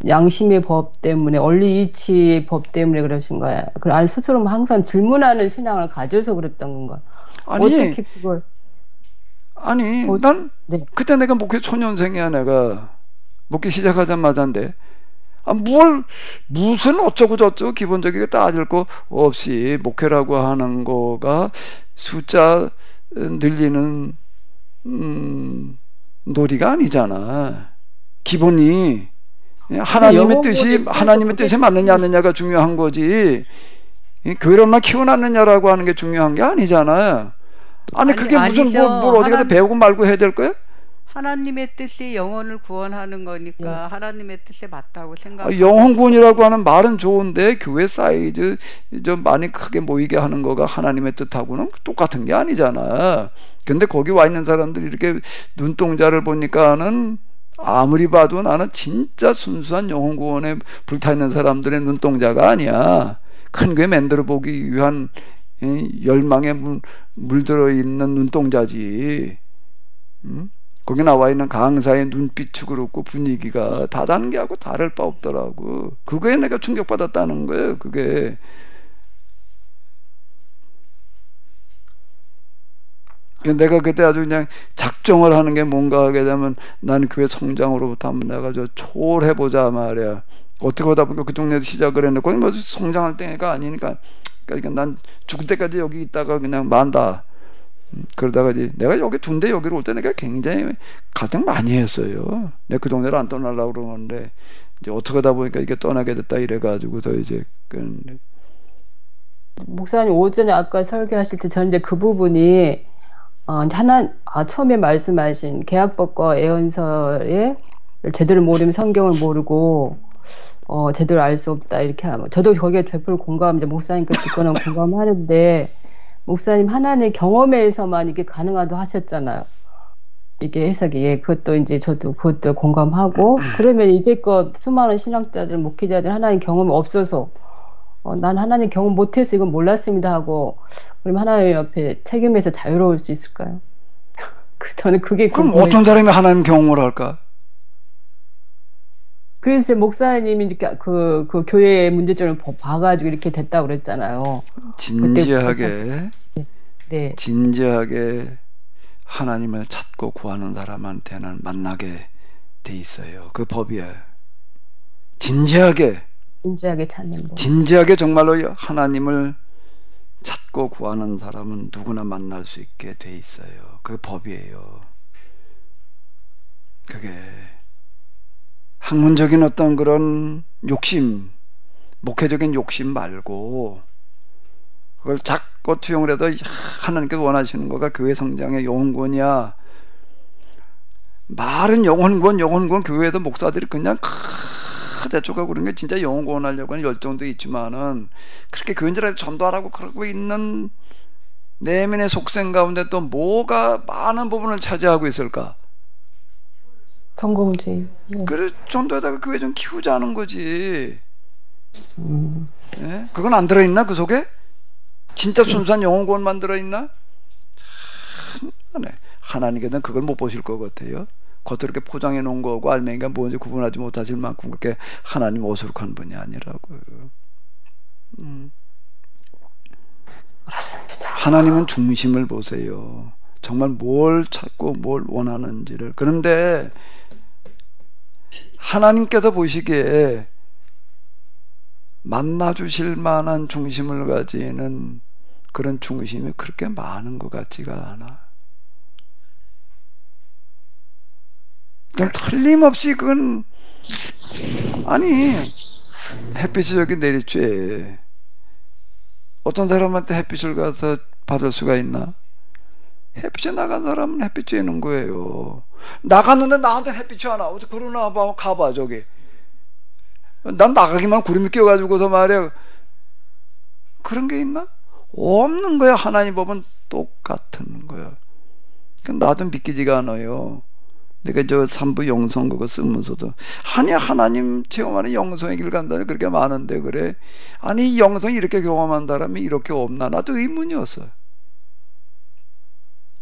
양심의 법 때문에 원리 이치의 법 때문에 그러신 거야. 아니 스스로 항상 질문하는 신앙을 가져서 그랬던 건가? 아니, 어떻게 그걸? 아니, 난 네. 그때 내가 목회 초년생이야. 내가 목회 시작하자마자인데 무슨 어쩌고 저쩌고 기본적이게 따질 거 없이 목회라고 하는 거가 숫자 늘리는 놀이가 아니잖아. 기본이 하나님의 뜻이 맞느냐 안 느냐가 중요한 거지. 교회를 얼마나 키워놨느냐라고 하는 게 중요한 게 아니잖아. 아니 그게 무슨 뭘 어디 가서 배우고 말고 해야 될 거야? 하나님의 뜻이 영혼을 구원하는 거니까 하나님의 뜻에 맞다고 생각합니다. 영혼 구원이라고 하는 말은 좋은데 교회 사이즈 좀 많이 크게 모이게 하는 거가 하나님의 뜻하고는 똑같은 게 아니잖아. 근데 거기 와 있는 사람들이 이렇게 눈동자를 보니까는 아무리 봐도 나는 진짜 순수한 영혼 구원에 불타 있는 사람들의 눈동자가 아니야. 큰 교회 만들어 보기 위한 열망에 물들어 있는 눈동자지. 거기 나와 있는 강사의 눈빛이 그렇고 분위기가 다 다른 게 하고 다를 바 없더라고. 그거에 내가 충격받았다는 거예요. 그게 내가 그때 아주 그냥 작정을 하는 게 뭔가 하게 되면 나는 교회 성장으로부터 한번 내가 초월해보자 말이야. 어떻게 하다 보니까 그 동네에서 시작을 했는데 뭐 성장할 때가 아니니까 그러니까 난 죽을 때까지 여기 있다가 그냥 만다. 그러다가 이제 내가 여기 둔데 여기로 올 때 내가 굉장히 갈등 많이 했어요. 내가 그 동네를 안 떠나려고 그러는데 이제 어떻게 하다 보니까 이게 떠나게 됐다 이래가지고서 이제 목사님 오전에 아까 설교하실 때 저는 이제 그 부분이 처음에 말씀하신 계약법과 예언서에 제대로 모르면 성경을 모르고 제대로 알 수 없다 이렇게 하면 저도 거기에 100% 공감합니다. 목사님께 듣거나 공감하는데 목사님 하나님의 경험에서만 이게 가능하다고 하셨잖아요. 이게 해석이 그것도 이제 저도 그것도 공감하고 그러면 이제껏 수많은 신학자들 목회자들 하나님 경험이 없어서 난 하나님 경험 못해서 이건 몰랐습니다 하고 그럼 하나님 옆에 책임에서 자유로울 수 있을까요? 저는 그게 그럼 어떤 사람이 하나님 경험을 할까? 그래서 목사님이 그 교회의 문제점을 봐가지고 이렇게 됐다고 그랬잖아요. 진지하게 네. 진지하게 하나님을 찾고 구하는 사람한테는 만나게 돼 있어요. 그 법이에요. 진지하게 찾는 법. 진지하게 정말로 하나님을 찾고 구하는 사람은 누구나 만날 수 있게 돼 있어요. 그 법이에요. 그게 학문적인 어떤 그런 욕심, 목회적인 욕심 말고 그걸 작고 투영을 해도 하나님께서 원하시는 거가 교회 성장의 영혼구원이야. 말은 영혼구원 교회에서 목사들이 그냥 대쪽하고 그런 게 진짜 영혼구원 하려고 하는 열정도 있지만은 그렇게 교인들한테 전도하라고 그러고 있는 내면의 속생 가운데 또 뭐가 많은 부분을 차지하고 있을까? 성공주의. 그래 전도에다가 교회 좀 키우자는 거지. 예? 그건 안 들어있나 그 속에? 진짜 순수한 영혼구원만 들어있나? 하나님께서는 그걸 못 보실 것 같아요. 겉으로 이렇게 포장해 놓은 거고 알맹이가 뭔지 구분하지 못하실 만큼 그렇게 하나님 어수룩한 분이 아니라고요. 그렇습니다. 하나님은 중심을 보세요. 정말 뭘 찾고 뭘 원하는지를. 그런데 하나님께서 보시기에 만나주실 만한 중심을 가지는 그런 중심이 그렇게 많은 것 같지가 않아. 그럼 틀림없이 그건 아니 햇빛이 여기 내리쬐. 어떤 사람한테 햇빛을 가서 받을 수가 있나? 햇빛에 나간 사람은 햇빛 쬐는 거예요. 나갔는데 나한테 햇빛이 안 나와. 그러나 봐, 가봐 저기. 난 나가기만 구름이 껴가지고서 말이야. 그런 게 있나? 없는 거야. 하나님 법은 똑같은 거야. 나도 믿기지가 않아요. 내가 저 3부 영성 그거 쓰면서도 아니 하나님 체험하는 영성의 길 간다는 그렇게 많은데 그래 아니 영성 이렇게 경험한 사람이 이렇게 없나 나도 의문이었어요.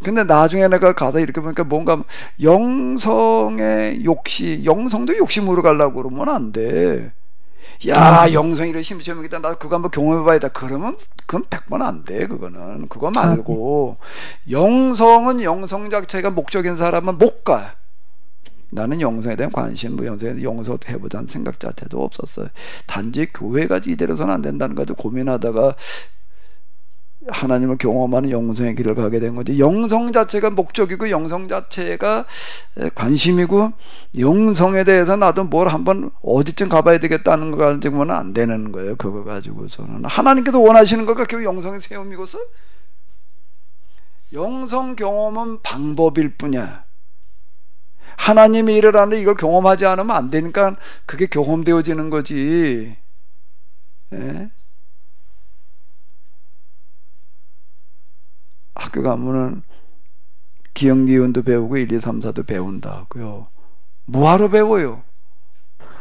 근데 나중에 내가 가서 이렇게 보니까 뭔가 영성의 욕심 영성도 욕심으로 가려고 그러면 안 돼. 야 영성이 이런 심취하겠다 나 그거 한번 경험해봐야겠다 그러면 그건 100번 안 돼. 그거는 그거 말고 영성은 영성 자체가 목적인 사람은 못 가. 나는 영성에 대한 관심 뭐 영성 해보자는 생각 자체도 없었어요. 단지 교회가 이대로서는 안 된다는 것도 고민하다가 하나님을 경험하는 영성의 길을 가게 된 거지. 영성 자체가 목적이고 영성 자체가 관심이고 영성에 대해서 나도 뭘 한번 어디쯤 가봐야 되겠다는 거 가지고는 안 되는 거예요. 그거 가지고서는 하나님께서 원하시는 거가 결국 영성의 세움이고서 영성 경험은 방법일 뿐이야. 하나님이 일을 하는데 이걸 경험하지 않으면 안 되니까 그게 경험되어지는 거지. 예? 학교 가면은 기억 니은도 배우고 1, 2, 3, 4도 배운다고요. 뭐하러 배워요?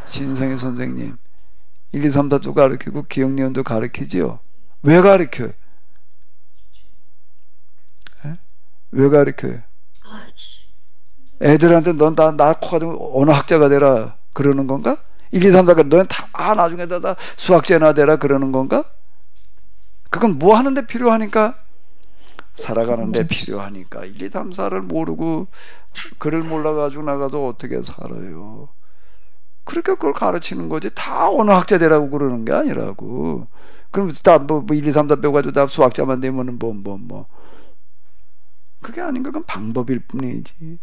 신성의 선생님 1, 2, 3, 4도 가르치고 기억 니은도 가르치지요. 왜 가르쳐요? 에? 왜 가르쳐요? 애들한테 넌 나 커가지고 언어학자가 되라 그러는 건가? 1, 2, 3, 4가 너는 다 나중에 다 수학자나 되라 그러는 건가? 그건 뭐 하는데 필요하니까? 살아가는데 필요하니까 1, 2, 3, 4를 모르고 글을 몰라가지고 나가서 어떻게 살아요. 그렇게 그걸 가르치는 거지. 다 언어학자 되라고 그러는 게 아니라고. 그럼 다 뭐 1, 2, 3, 4 배워가지고 다 수학자만 되면은 뭐 그게 아닌가. 그건 방법일 뿐이지.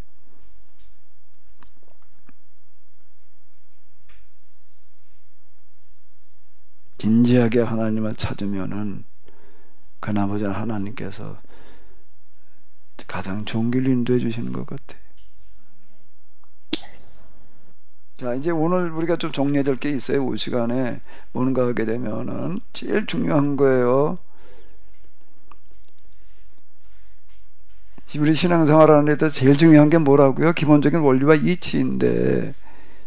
진지하게 하나님을 찾으면은 그나마저 하나님께서 가장 좋은 길로 인도해 주시는 것 같아요. 자, 이제 오늘 우리가 좀 정리해야 될 게 있어요. 이 시간에 뭔가 하게 되면은 제일 중요한 거예요. 우리 신앙생활하는 데 제일 중요한 게 뭐라고요? 기본적인 원리와 이치인데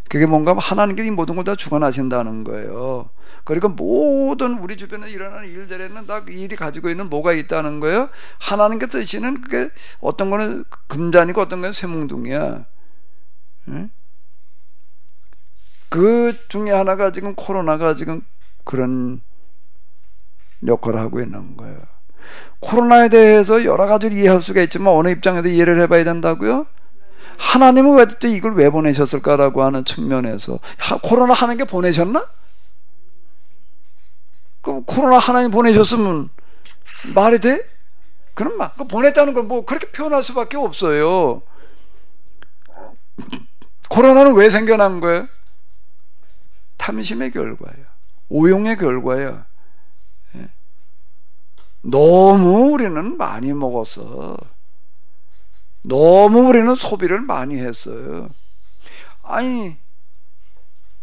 그게 뭔가 하나님께 이 모든 걸 다 주관하신다는 거예요. 그러니까 모든 우리 주변에 일어나는 일들에는 다 일이 가지고 있는 뭐가 있다는 거예요. 하나님께서 쓰시는 그게 어떤 거는 금잔이고 어떤 거는 쇠뭉둥이야. 응? 그 중에 하나가 지금 코로나가 지금 그런 역할을 하고 있는 거예요. 코로나에 대해서 여러 가지로 이해할 수가 있지만 어느 입장에서 이해를 해봐야 된다고요? 하나님은 왜 또 이걸 왜 보내셨을까라고 하는 측면에서 코로나 하나님께 보내셨나? 그럼 코로나 하나님 보내셨으면 말이 돼? 그럼 그 보냈다는 걸 뭐 그렇게 표현할 수밖에 없어요. 코로나는 왜 생겨난 거예요? 탐심의 결과예요. 오용의 결과예요. 너무 우리는 많이 먹었어. 너무 우리는 소비를 많이 했어요. 아니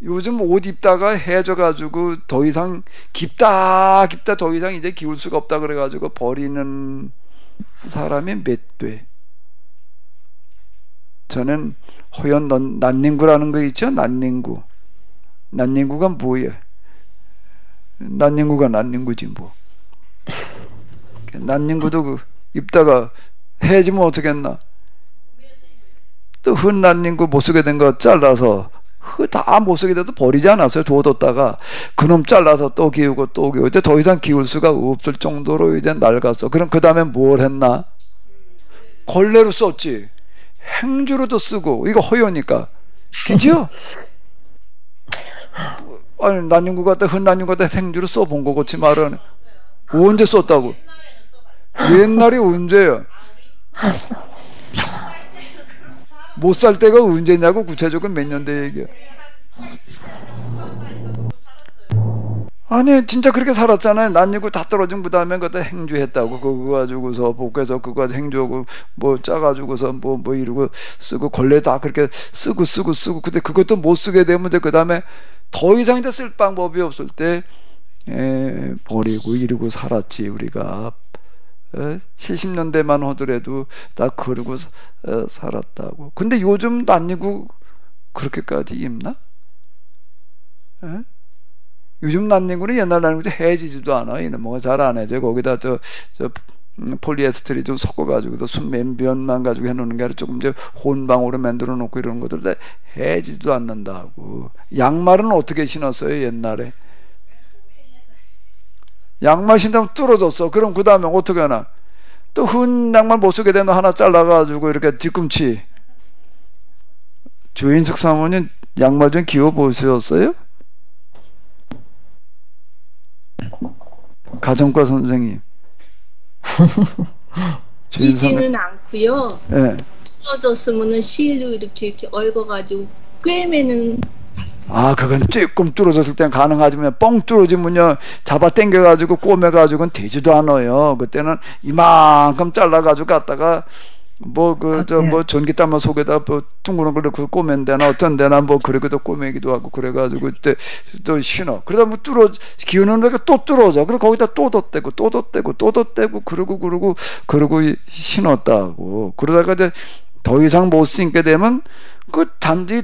요즘 옷 입다가 해져가지고 더 이상 깊다 더 이상 이제 기울 수가 없다 그래가지고 버리는 사람이 몇 돼. 저는 호연 난닝구라는 거 있죠? 난닝구가 뭐예요? 난닝구가 난닝구지 뭐. 난닝구도 그 입다가 해지면 어떻겠나? 또 흔 난닝구 못 쓰게 된 거 잘라서 다 못 쓰게 돼도 버리지 않았어요. 둬뒀다가 그놈 잘라서 또 기우고 이제 더 이상 기울 수가 없을 정도로 이제 낡았어. 그럼 그 다음에 뭘 했나? 걸레로 썼지. 행주로도 쓰고 이거 허여니까 그죠? 아니 난닝구 갖다 흔 난닝구 갖다 행주로 써본 거 그렇지 말은 언제 썼다고? 옛날이 언제야? 못 살 때가 언제냐고 구체적으로 몇 년대 얘기야. 아니 진짜 그렇게 살았잖아요. 난닝구 다 떨어진 그 다음에 그거 행주했다고 그거 가지고서 복해서 그거 행주하고 뭐 짜가지고서 뭐 이러고 쓰고 걸레 다 그렇게 쓰고 근데 그것도 못 쓰게 되면 그 다음에 더 이상 이제 쓸 방법이 없을 때 버리고 이러고 살았지 우리가. 70년대만 하더라도 다 그러고 살았다고. 근데 요즘 낯익고 그렇게까지 입나? 에? 요즘 낯익고는 옛날 낯익고 해지지도 않아. 이는 뭐가 잘 안 해져. 거기다 저 폴리에스테리 좀 섞어가지고서 순면만 가지고 해놓는 게 아니라 조금 이제 혼방으로 만들어 놓고 이런 것들 다 해지도 않는다고. 양말은 어떻게 신었어요 옛날에? 양말 신다면 뚫어졌어. 그럼 그 다음에 어떻게 하나? 또 흔 양말 못 쓰게 되면 하나 잘라가지고 이렇게 뒤꿈치. 조인숙 사모님 양말 좀 귀여 보셨어요? 가정과 선생님. 끼지는 않고요. 네. 뚫어졌으면은 실로 이렇게 얽어가지고 꿰매는 봤어요. 아, 그건 조금 뚫어졌을 땐 가능하지만 뻥 뚫어지면요 잡아 당겨가지고 꼬매가지고는 되지도 않아요. 그때는 이만큼 잘라가지고 갖다가 뭐 전기땀만 속에다 뭐 둥그런 걸 넣고 꼬맨 데나 어쩐 데나 뭐 그렇게도 꼬매기도 하고 그래가지고 그때 또 신어. 그러다 뭐 기우는 데가 또 뚫어져. 그리고 거기다 또 덧대고 또 덧대고 또 덧대고 그러고 신었다고. 그러다가 이제 더 이상 못 신게 되면 그 단지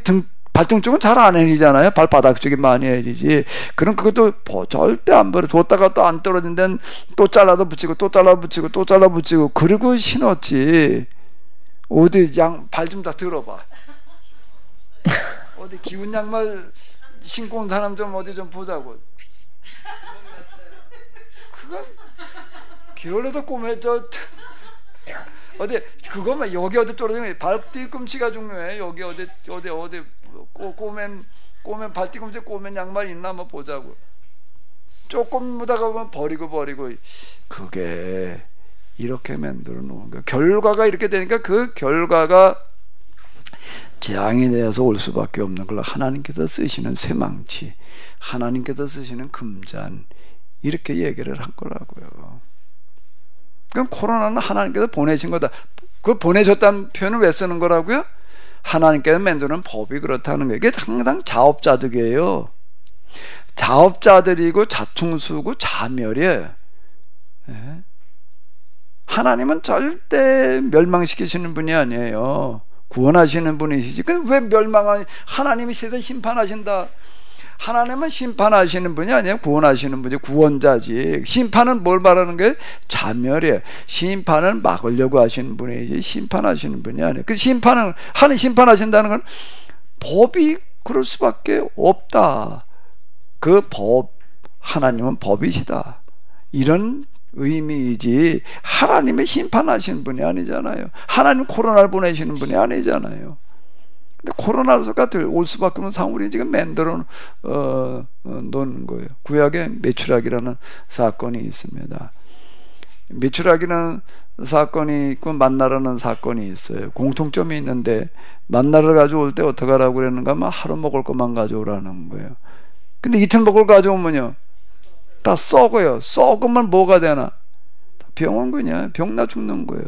발등 쪽은 잘 안 해지잖아요. 발바닥 쪽이 많이 해지지. 그럼 그것도 절대 안 버려. 뒀다가 또 안 떨어진 데는 또 잘라서 붙이고 또 잘라 붙이고 또 잘라 붙이고 그리고 신었지. 어디 발 좀 다 들어봐. 어디 기운 양말 신고 온 사람 좀 어디 좀 보자고. 그건 게을러도 꼬매져. 어디 그것만 여기 어디 떨어지면 발 뒤꿈치가 중요해. 여기 어디 꼬맨 발뒤꿈치 꼬맨 양말 있나 한번 보자고. 조금 묻다가 보면 버리고 그게 이렇게 만들어 놓은 거예요. 결과가 이렇게 되니까 그 결과가 재앙이 되어서 올 수밖에 없는 걸 하나님께서 쓰시는 쇠망치, 하나님께서 쓰시는 금잔 이렇게 얘기를 한 거라고요. 그럼 코로나는 하나님께서 보내신 거다. 그 보내셨다는 표현을 왜 쓰는 거라고요? 하나님께서 만드는 법이 그렇다는 거예요. 이게 항상 자업자득이에요. 자업자들이고 자충수고 자멸이에요. 네. 하나님은 절대 멸망시키시는 분이 아니에요. 구원하시는 분이시지. 근데 왜 하나님이 세상 심판하신다. 하나님은 심판하시는 분이 아니에요. 구원하시는 분이 구원자지. 심판은 뭘 말하는 거예요? 자멸이에요. 심판을 막으려고 하시는 분이지 심판하시는 분이 아니에요. 그 하나님 심판하신다는 건 법이 그럴 수밖에 없다. 그 하나님은 법이시다. 이런 의미이지 하나님의 심판하시는 분이 아니잖아요. 하나님 코로나를 보내시는 분이 아니잖아요. 근데 코로나가 올 수밖에 없는 상황을 지금 만들어 놓는 거예요. 구약에 메추락이라는 사건이 있습니다. 메추락이라는 사건이 있고 만나라는 사건이 있어요. 공통점이 있는데 만나를 가져올 때 어떻게 하라고 그랬는가 하면 하루 먹을 것만 가져오라는 거예요. 근데 이틀 먹을 거 가져오면요 다 썩어요. 썩으면 뭐가 되나? 병원 그냥 병나 죽는 거예요.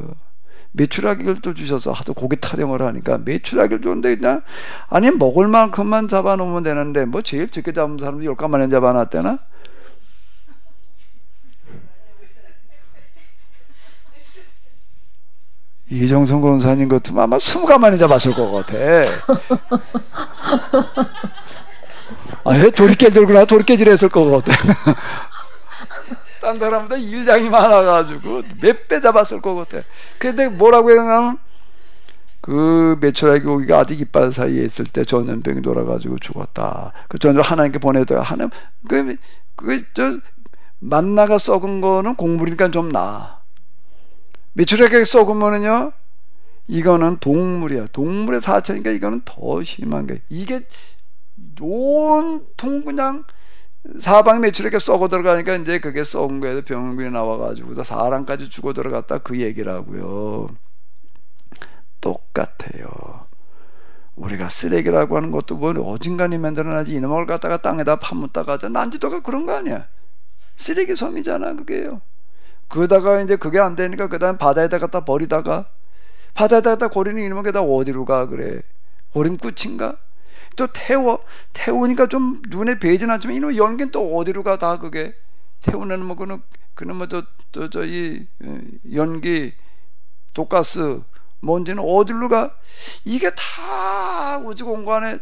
메추라기를 또 주셔서 하도 고기 타령을 하니까 메추라기를 줬는데 그냥 아니 먹을 만큼만 잡아놓으면 되는데 뭐 제일 적게 잡은 사람도 10가마나 잡아놨대나? 이정성 권사님 같으면 아마 20가마나 잡았을 것 같아. 아니 도리깨질 들구나 도리깨질 했을 것 같아. 딴 사람보다 일량이 많아가지고 몇 배 잡았을 것 같아. 근데 뭐라고 해야 그 메추라기 고기가 아직 이빨 사이에 있을 때 전염병이 돌아가지고 죽었다. 그 전염 하나님께 보내다가 하나님 저 만나가 썩은 거는 곡물이니까 좀 나아. 메추라기가 썩으면은요 이거는 동물이야. 동물의 사체니까 이거는 더 심한 게 이게 온통 그냥 사방에 메추라기가 썩어 들어가니까 이제 그게 썩은 거에서 병원에 나와가지고 사람까지 죽어 들어갔다 그 얘기라고요. 똑같아요. 우리가 쓰레기라고 하는 것도 뭐 어딘가니 만들어놔지 이놈을 갖다가 땅에다 파묻다가 난지도가 그런 거 아니야. 쓰레기 섬이잖아 그게요. 그러다가 이제 그게 안 되니까 그 다음 바다에다 갖다 버리다가 바다에다 갖다 버리는 이놈은 게다 어디로 가 그래. 버림 끝인가? 또 태우니까 좀 눈에 배이진 않지만 이놈 연기는 또 어디로 가 다 그게 태우는 뭐 그는 그러면 이 연기, 독가스, 먼지는 어디로 가? 이게 다 우주 공간에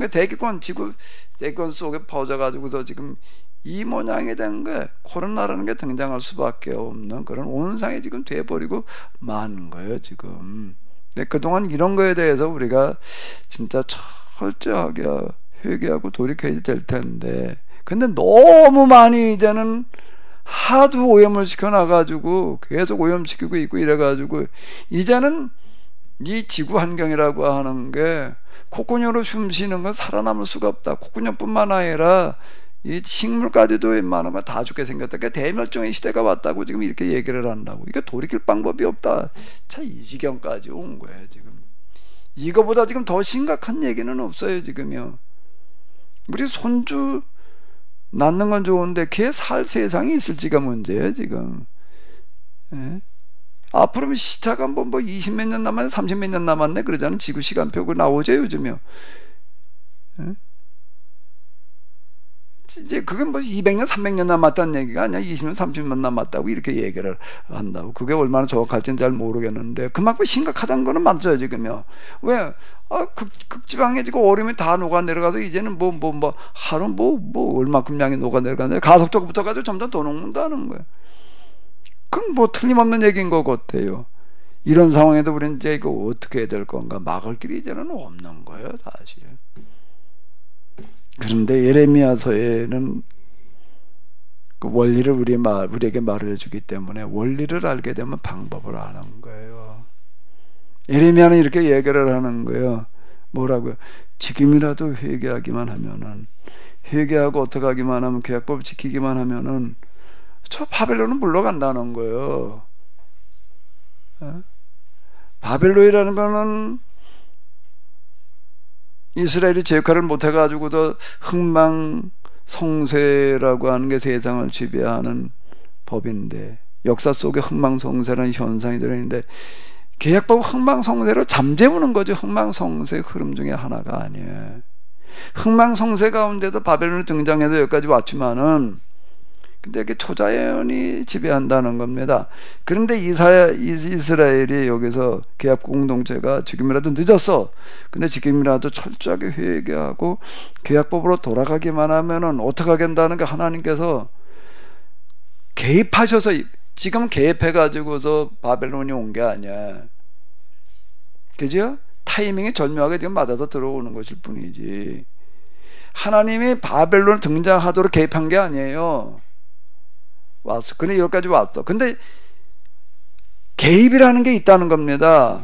대기권, 지구 대기권 속에 퍼져가지고서 지금 이 모양이 된 거예요. 코로나라는 게 등장할 수밖에 없는 그런 온상이 지금 돼버리고 만 거예요, 지금. 근데 그동안 이런 거에 대해서 우리가 진짜 철저하게 회개하고 돌이켜야 될 텐데, 근데 너무 많이 이제는 하도 오염을 시켜놔가지고 계속 오염시키고 있고 이래가지고 이제는 이 지구 환경이라고 하는 게 콧구녕으로 숨 쉬는 건 살아남을 수가 없다. 콧구녕뿐만 아니라 이 식물까지도 웬만한 거 다 죽게 생겼다. 그러니까 대멸종의 시대가 왔다고 지금 이렇게 얘기를 한다고. 이게 돌이킬 방법이 없다. 참 이 지경까지 온 거예요 지금. 이거보다 지금 더 심각한 얘기는 없어요 지금요. 우리 손주 낳는 건 좋은데 걔 살 세상이 있을지가 문제예요 지금. 예? 앞으로 시차가 뭐 20몇 년 남았네, 30몇 년 남았네 그러잖아요. 지구 시간표 그 나오죠 요즘요. 예? 이제 그게 뭐 200년, 300년 남았다는 얘기가 아니야. 20년, 30년 남았다고 이렇게 얘기를 한다고. 그게 얼마나 정확할지는 잘 모르겠는데 그만큼 심각하다는 거는 맞아요 지금요. 왜? 극지방에 지금 얼음이 다 녹아 내려가서 이제는 하루 얼마큼 양이 녹아 내려가는데 가속도가 붙어가지고 점점 더 녹는다는 거예요. 그건 뭐 틀림없는 얘기인 것 같아요. 이런 상황에도 우리는 이제 이거 어떻게 해야 될 건가? 막을 길이 이제는 없는 거예요 사실. 그런데 예레미야서에는 그 원리를 우리에게 말을 해주기 때문에 원리를 알게 되면 방법을 아는 거예요. 예레미야는 이렇게 얘기를 하는 거예요. 뭐라고요? 지금이라도 회개하기만 하면은, 회개하고 어떻게 하기만 하면, 계약법을 지키기만 하면은 저 바벨론은 물러간다는 거예요. 바벨론이라는 거는 이스라엘이 제국화를 못해가지고도 흥망성쇠라고 하는 게 세상을 지배하는 법인데, 역사 속에 흥망성쇠라는 현상이 들어있는데 계약법 흥망성쇠로 잠재우는 거죠. 흥망성쇠 흐름 중에 하나가 아니에요. 흥망성쇠 가운데도 바벨론이 등장해서 여기까지 왔지만은 근데 이게 초자연이 지배한다는 겁니다. 그런데 이스라엘이 여기서 계약 공동체가 지금이라도 늦었어. 근데 지금이라도 철저하게 회개하고 계약법으로 돌아가기만 하면은 어떻게 하겠다는 게 하나님께서 개입하셔서, 지금 개입해가지고서 바벨론이 온 게 아니야. 그죠? 타이밍이 절묘하게 지금 맞아서 들어오는 것일 뿐이지. 하나님이 바벨론 등장하도록 개입한 게 아니에요. 왔어. 근데 여기까지 왔어. 근데 개입이라는 게 있다는 겁니다.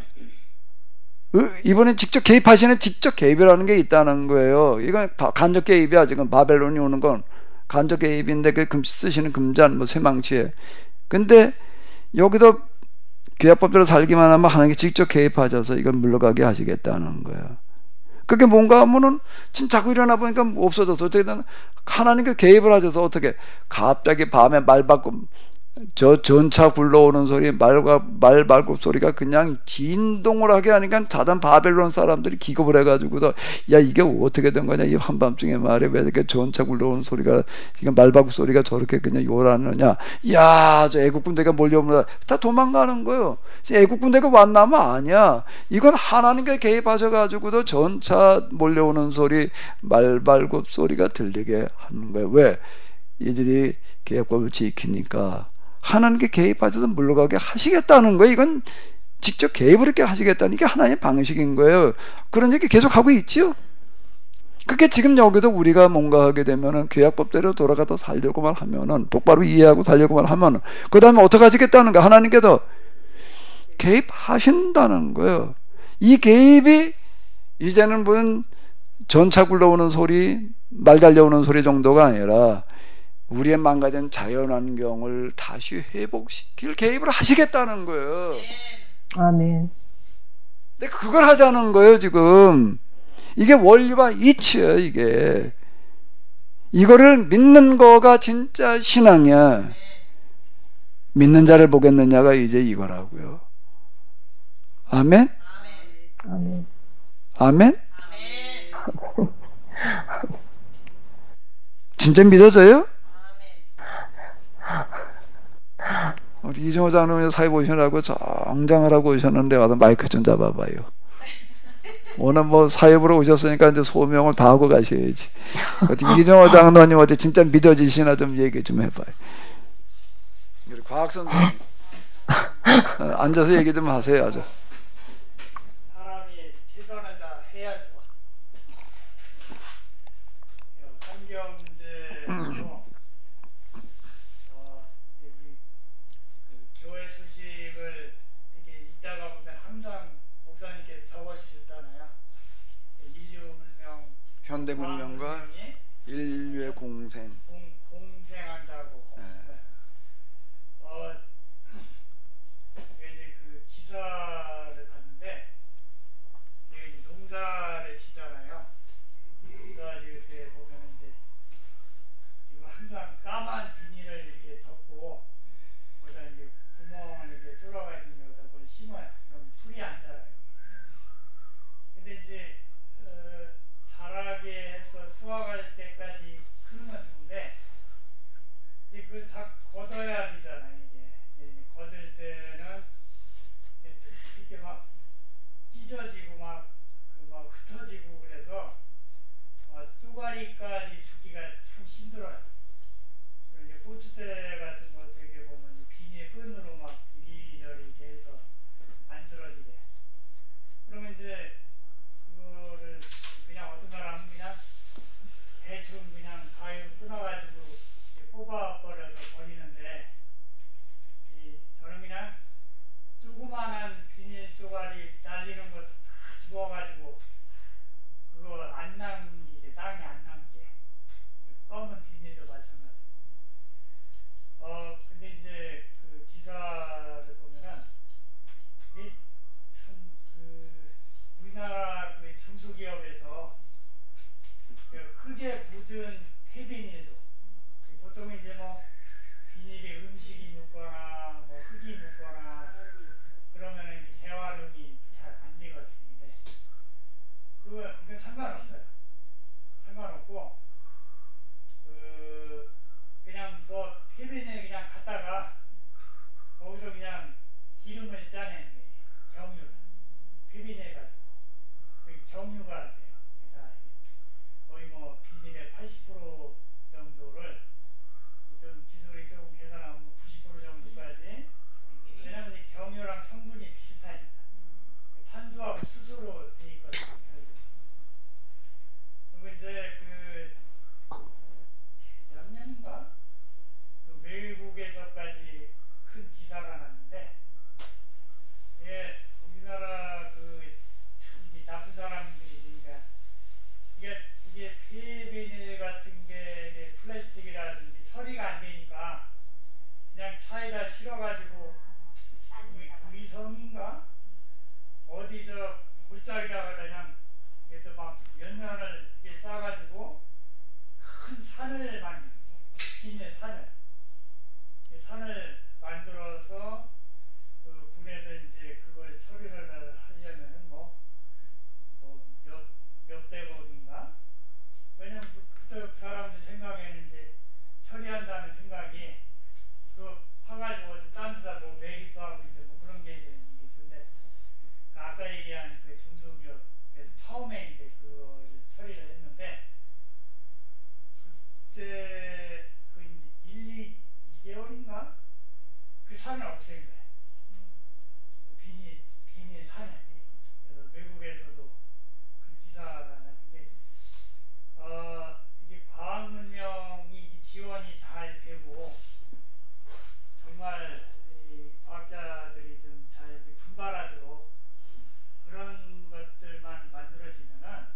이번에 직접 개입하시는 직접 개입이라는 게 있다는 거예요. 이건 간접 개입이야. 지금 바벨론이 오는 건 간접 개입인데 그 쓰시는 금잔 쇠망치에. 근데 여기도 계약법대로 살기만 하면 하나님께 직접 개입하셔서 이걸 물러가게 하시겠다는 거예요. 그게 뭔가 하면은 자꾸 일어나 보니까 없어져서 어떻게든 하나님께 개입을 하셔서 어떻게 갑자기 밤에 저 전차 굴러오는 소리, 말발굽 소리가 그냥 진동을 하게 하니까 자단 바벨론 사람들이 기겁을 해가지고서 야 이게 어떻게 된 거냐, 이 한밤중에 말이야 왜 이렇게 전차 굴러오는 소리가, 지금 말발굽 소리가 저렇게 그냥 요란하냐, 야 저 애국 군대가 몰려오면 다 도망가는 거예요. 애국 군대가 왔나면 아니야. 이건 하나님께 개입하셔가지고서 전차 몰려오는 소리, 말발굽 소리가 들리게 하는 거예요. 왜? 이들이 계약법을 지키니까 하나님께 개입하셔서 물러가게 하시겠다는 거예요. 이건 직접 개입을 이렇게 하시겠다는 게 하나님의 방식인 거예요. 그런 얘기 계속 하고 있죠. 그게 지금 여기서 우리가 뭔가 하게 되면은 계약법대로 돌아가서 살려고만 하면은, 똑바로 이해하고 살려고만 하면은, 그 다음에 어떻게 하시겠다는 거예요. 하나님께서 개입하신다는 거예요. 이 개입이 이제는 무슨 전차 굴러오는 소리, 말 달려오는 소리 정도가 아니라 우리의 망가진 자연환경을 다시 회복시킬 개입을 하시겠다는 거예요. 아멘. 근데 그걸 하자는 거예요 지금. 이게 원리와 이치예요. 이게 이거를 믿는 거가 진짜 신앙이야. 믿는 자를 보겠느냐가 이제 이거라고요. 아멘? 아멘. 아멘? 진짜 믿어져요? 우리 이정호 장로님 사회 보시느라고 정장을 하고 오셨는데 와서 마이크 좀 잡아봐요. 오늘 뭐 사회부로 오셨으니까 이제 소명을 다 하고 가셔야지. 어떻게 이정호 장로님 어디 진짜 믿어지시나 좀 얘기 좀 해봐요. 우리 과학 선생님 앉아서 얘기 좀 하세요. 아주. 사람이 최선을 다 해야죠. 환경제도 교회 수식을 이렇게 읽다가 보면 항상 목사님께서 적어주셨잖아요. 인류 문명, 현대 문명과 인류의 공생. 공생한다고. 이제 그 기사를 봤는데 이제 농사를 짓잖아요. 농사 지을 때 보면 이제 지금 항상 까만 비닐을 이렇게 덮고 거기다 이제 구멍을 이렇게 뚫어가지고 여기다 뭘 심어요. 그럼 풀이 안 자라요. 근데 이제 자라게 해서 수확할 때까지 크면 좋은데 이제 그걸 다 걷어야 되잖아요. 이제 걷을 때는 이렇게 막 찢어지고 막 흩어지고 그래서 쪼가리까지 주기가 참 힘들어요. 이제 고추대 같은 거 되게 보면 비닐끈으로 막 이리저리 이렇게 해서 안 쓰러지게. 그러면 이제 그거를 그냥 어떤 사람은 그냥 대충 그냥 가위로 끊어가지고 뽑아버려서 버리는데 저는 그냥 조그만한 비닐 쪼가리 날리는 것도 다 집어가지고 그거 안 남기게, 땅에 안 남게. 검은 비닐도 마찬가지. 근데 이제 그 기사를 보면은 이게 참 우리나라 그 중소기업에서 흙에 묻은 폐비닐도 보통 이제 뭐 비닐에 음식이 묻거나 뭐 흙이 묻거나 그러면은 재활용이 잘 안 되거든요. 근데 이건 상관없어요. 상관없고 그냥 뭐 폐비닐 그냥 갖다가 거기서 그냥 기름을 짜내는 거예요. 경유 폐비닐 가지고 경유가 돼요. 거의 뭐 비닐의 80% 정도를 좀 기술이 조금 계산하면 90% 정도까지. 왜냐면 이 경유랑 성분이 비슷하니까 탄수하고 수소로 돼 있거든요. 그리고 이제 재작년인가 외국에서까지 큰 기사가 났는데 우리나라 참 나쁜 사람들이 있으니까 이게 폐비닐 같은 게 플라스틱이라든지 처리가 안 되니까 그냥 차에다 실어가지고 의성인가 어디서 골짜기다가 그냥 또 막 연면을 이렇게 싸가지고 큰 산을 만든 비닐 산을 만들어서 그 군에서 이제 그걸 처리를 하려면은 몇백억인가? 왜냐면 그 사람들 생각에는 이제 처리한다는 생각이 파가지고 어디 딴 데다 뭐 매기도 하고 이제 뭐 그런 게 이제 있는데 아까 얘기한 그 중소기업에서 처음에 이제 그걸 처리를 했는데 그때 그 2개월인가? 그 산을 없앤 거야. 비닐 산을. 그래서 외국에서도 그 기사가 났는데 이게 과학 문명이 지원이 잘 되고 정말 과학자들이 좀 잘 분발하도록 그런 것들만 만들어지면은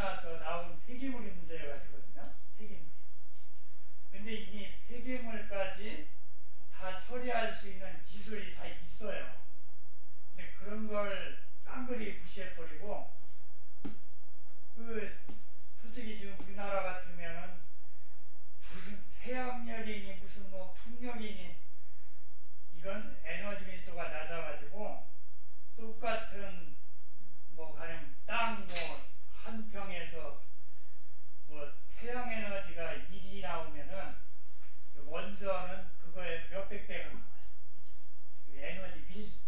나서 나온 폐기물이 문제가 되거든요. 폐기물. 근데 이미 폐기물까지 다 처리할 수 있는 기술이 다 있어요. 근데 그런 걸 깡그리 무시해버리고, 솔직히 지금 우리나라 같으면은 무슨 태양열이니 무슨 뭐 풍력이니 이건 에너지 밀도가 낮아가지고 똑같은 뭐 가령 땅 뭐 한 평에서 뭐 태양 에너지가 1이 나오면은 원전은 그거에 몇백 배가 나와요. 에너지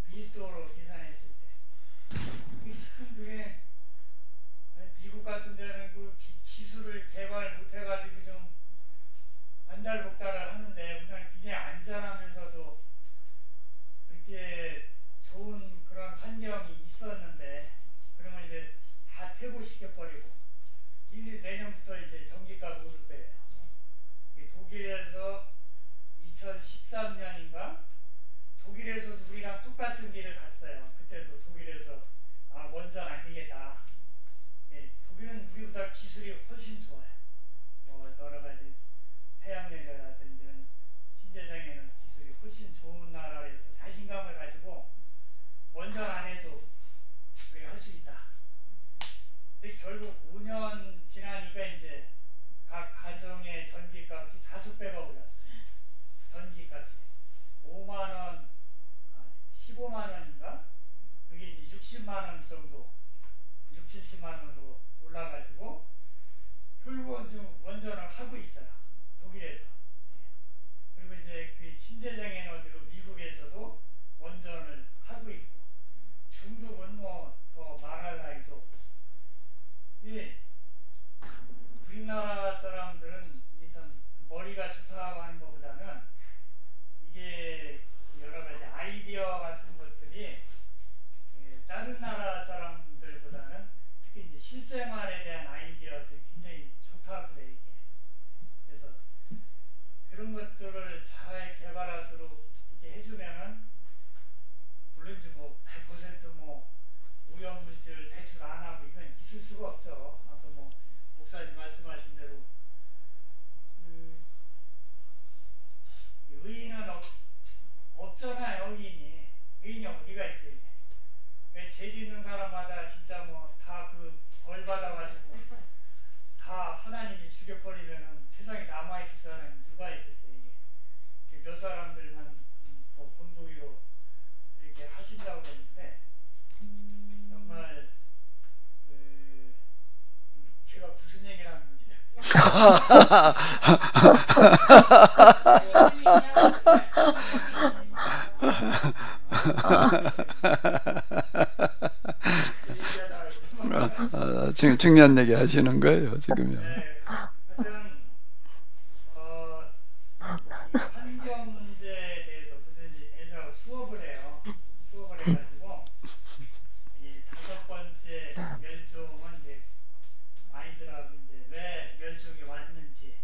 밀도로 계산했을 때. 그게 미국 같은 데는 그 기술을 개발 못해가지고 좀 안달복달을 하는데 우리는 굉장히 안전하면서도 그렇게 좋은 그런 환경이 있었는데 그러면 이제 다 퇴보시켜버리고 이제 내년부터 이제 전기값 오를 거예요. 독일에서 2013년인가 독일에서도 우리랑 똑같은 길을 갔어요. 그때도 독일에서 원전 안 되겠다. 독일은 우리보다 기술이 훨씬 좋아요. 뭐 여러 가지 태양열이라든지 신재생에는 기술이 훨씬 좋은 나라에서 자신감을 가지고 원전 안 해도 우리가 할 수 있다. 근데 결국 5년 지나니까 이제 각 가정의 전기값이 5배가 올랐어요. 전기값이 5만 원, 15만 원인가? 그게 이제 60만 원 정도, 60, 70만 원으로 올라가지고 결국은 지금 원전을 하고 있어요. 독일에서. 그리고 이제 그 신재생 에너지로 미국에서도 원전을 하고 있고 중국은 뭐 더 말할 나위도 없고. 우리나라 사람들은 참 머리가 좋다고 하는 것보다는 이게 여러 가지 아이디어 같은 것들이 다른 나라 사람들보다는 특히 이제 실생활에 대한 아이디어들이 굉장히 좋다고 그래 이게. 그래서 그런 것들을 잘 개발하도록 이렇게 해주면은 물론 이제 뭐 100% 뭐 오염물질 배출 안 하고 이건 있을 수가 없죠. 아까 뭐 목사님 말씀하신 대로 의인은 없잖아요. 의인이 어디가 있어요. 이게 죄 짓는 사람마다 진짜 뭐 다 그 벌 받아가지고 다 하나님이 죽여버리면은 세상에 남아있을 사람이 누가 있겠어요. 이게 몇 사람들만 뭐 본보기로 이렇게 하신다고 그러는데 정말 제가 무슨 얘기를 하는 거지? 지금 중요한 얘기 하시는 거예요, 지금요. 네, 하여튼 환경 문제에 대해서 이제 애들하고 수업을 해요. 수업을 해가지고 이 5번째 멸종은 이제 아이들하고 이제 왜 멸종이 왔는지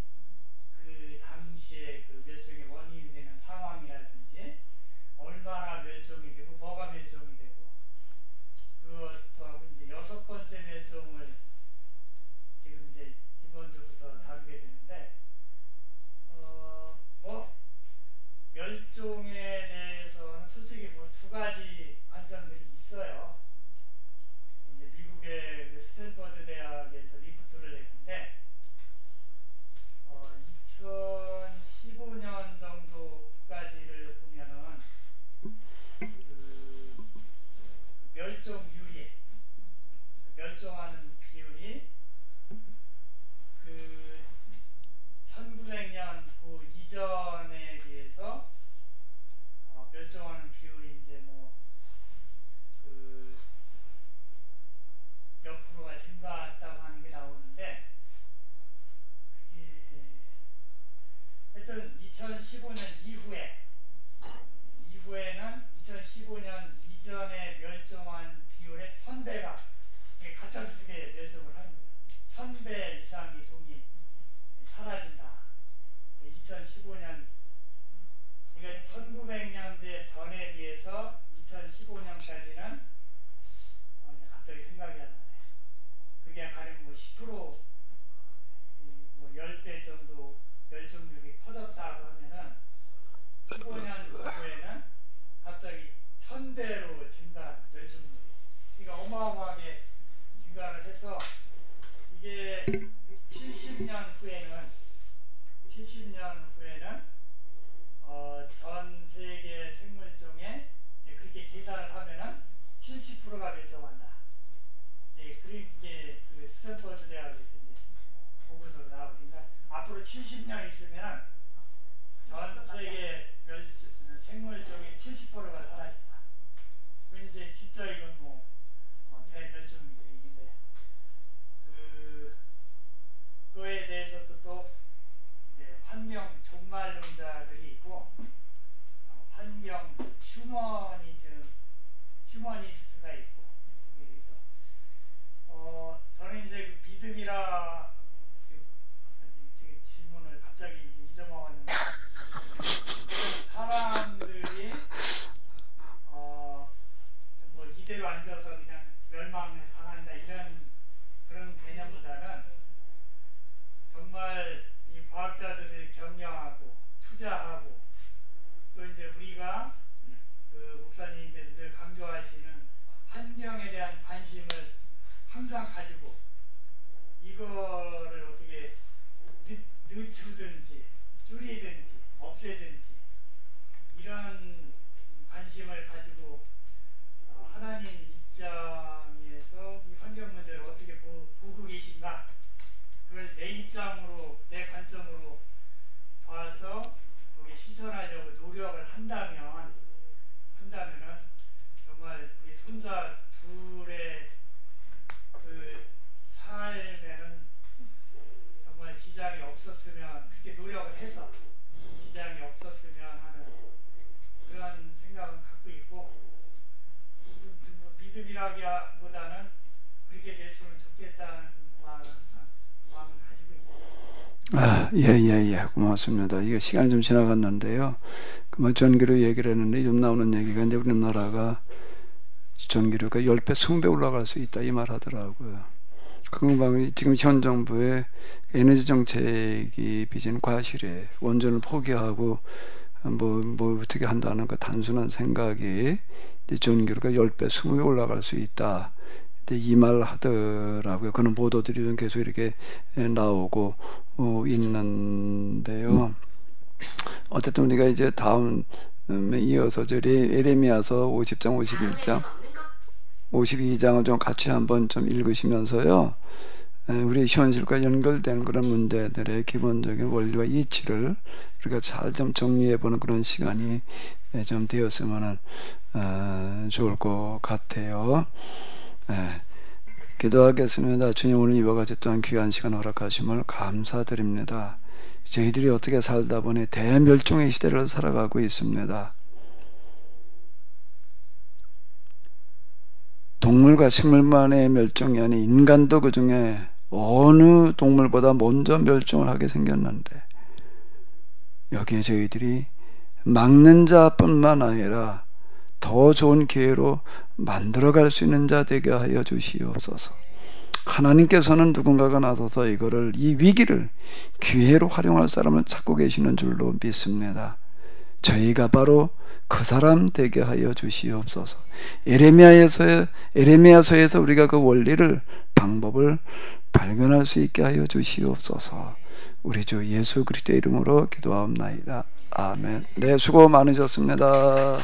그 당시에 그 멸종의 원인이 되는 상황이라든지 얼마나 멸종이 되고 뭐가 멸종이 되고 그것도 하고 이제 6번째 멸종을 지금 이제 이번 주부터 다루게 되는데 뭐 멸종에 대해서는 솔직히 뭐 2가지 관점들이 있어요. 이제 미국의 그 스탠퍼드 대학에서 리포트를 냈는데 2015년 정도까지를 보면은 그 멸종률이 멸종하는 비율 10% 뭐 10배 정도 멸종률이 커졌다고 하면은 15년 후에는 갑자기 1000배로 증가한 멸종률이. 그러니까 어마어마하게 증가를 해서 이게 70년 후에는 전 세계 생물종에 그렇게 계산을 하면은 70%가 멸종한다. 예, 그게 그 스탠퍼드 대학에서 이제 보고서로 나오니까 앞으로 70년 있으면 전 세계 생물종의 70%가 사라진다. 그 이제 진짜 이건 뭐 대멸종의 얘기인데 그거에 대해서도 또 이제 환경 종말론자들이 있고 환경 휴머니스트가 있고. 그래서 저는 이제 그 믿음이라 질문을 갑자기 잊어먹었는데 사람들이 뭐 이대로 앉아서 그냥 멸망을 당한다 이런 그런 개념보다는 정말 이 과학자들을 격려하고 투자하고 또 이제 우리가 그 목사님께서 늘 강조하시는 환경에 대한 관심을 항상 가지고 이거를 어떻게 늦추든지 줄이든지 없애든지 이런 관심을 가지고 하나님 입장에서 이 환경 문제를 어떻게 보고 계신가, 그걸 내 입장으로 내 관점으로 봐서 거기에 실천하려고 노력을 한다면은 정말 우리 손자 둘의 그 삶에는 정말 지장이 없었으면, 그렇게 노력을 해서 지장이 없었으면 하는 그런 생각은 갖고 있고, 뭐 믿음이라기보다는 그렇게 됐으면 좋겠다는 마음을 가지고 있죠. 예. 고맙습니다. 이게 시간이 좀 지나갔는데요. 그 전기료 얘기를 했는데 좀 나오는 얘기가 이제 우리나라가 전기료가 10배, 20배 올라갈 수 있다 이 말 하더라고요. 그건 지금 현 정부의 에너지 정책이 빚은 과실에 원전을 포기하고 뭐 어떻게 한다는 그 단순한 생각이 전기료가 10배, 20배 올라갈 수 있다. 이 말 하더라고요. 그런 보도들이 좀 계속 이렇게 나오고 있는데요. 어쨌든 우리가 이제 다음에 이어서 에레미야서 50장, 51장, 52장을 좀 같이 한번 좀 읽으시면서요. 우리 현실과 연결된 그런 문제들의 기본적인 원리와 이치를 우리가 잘 좀 정리해보는 그런 시간이 좀 되었으면 좋을 것 같아요. 기도하겠습니다. 주님, 오늘 이와 같이 또한 귀한 시간 허락하심을 감사드립니다. 저희들이 어떻게 살다 보니 대멸종의 시대를 살아가고 있습니다. 동물과 식물만의 멸종이 아닌 인간도 그 중에 어느 동물보다 먼저 멸종을 하게 생겼는데, 여기에 저희들이 막는 자뿐만 아니라 더 좋은 기회로 만들어갈 수 있는 자 되게 하여 주시옵소서. 하나님께서는 누군가가 나서서 이 위기를 기회로 활용할 사람을 찾고 계시는 줄로 믿습니다. 저희가 바로 그 사람 되게 하여 주시옵소서. 에레미야서에서 우리가 그 원리를, 방법을 발견할 수 있게 하여 주시옵소서. 우리 주 예수 그리스도의 이름으로 기도하옵나이다. 아멘. 네, 수고 많으셨습니다.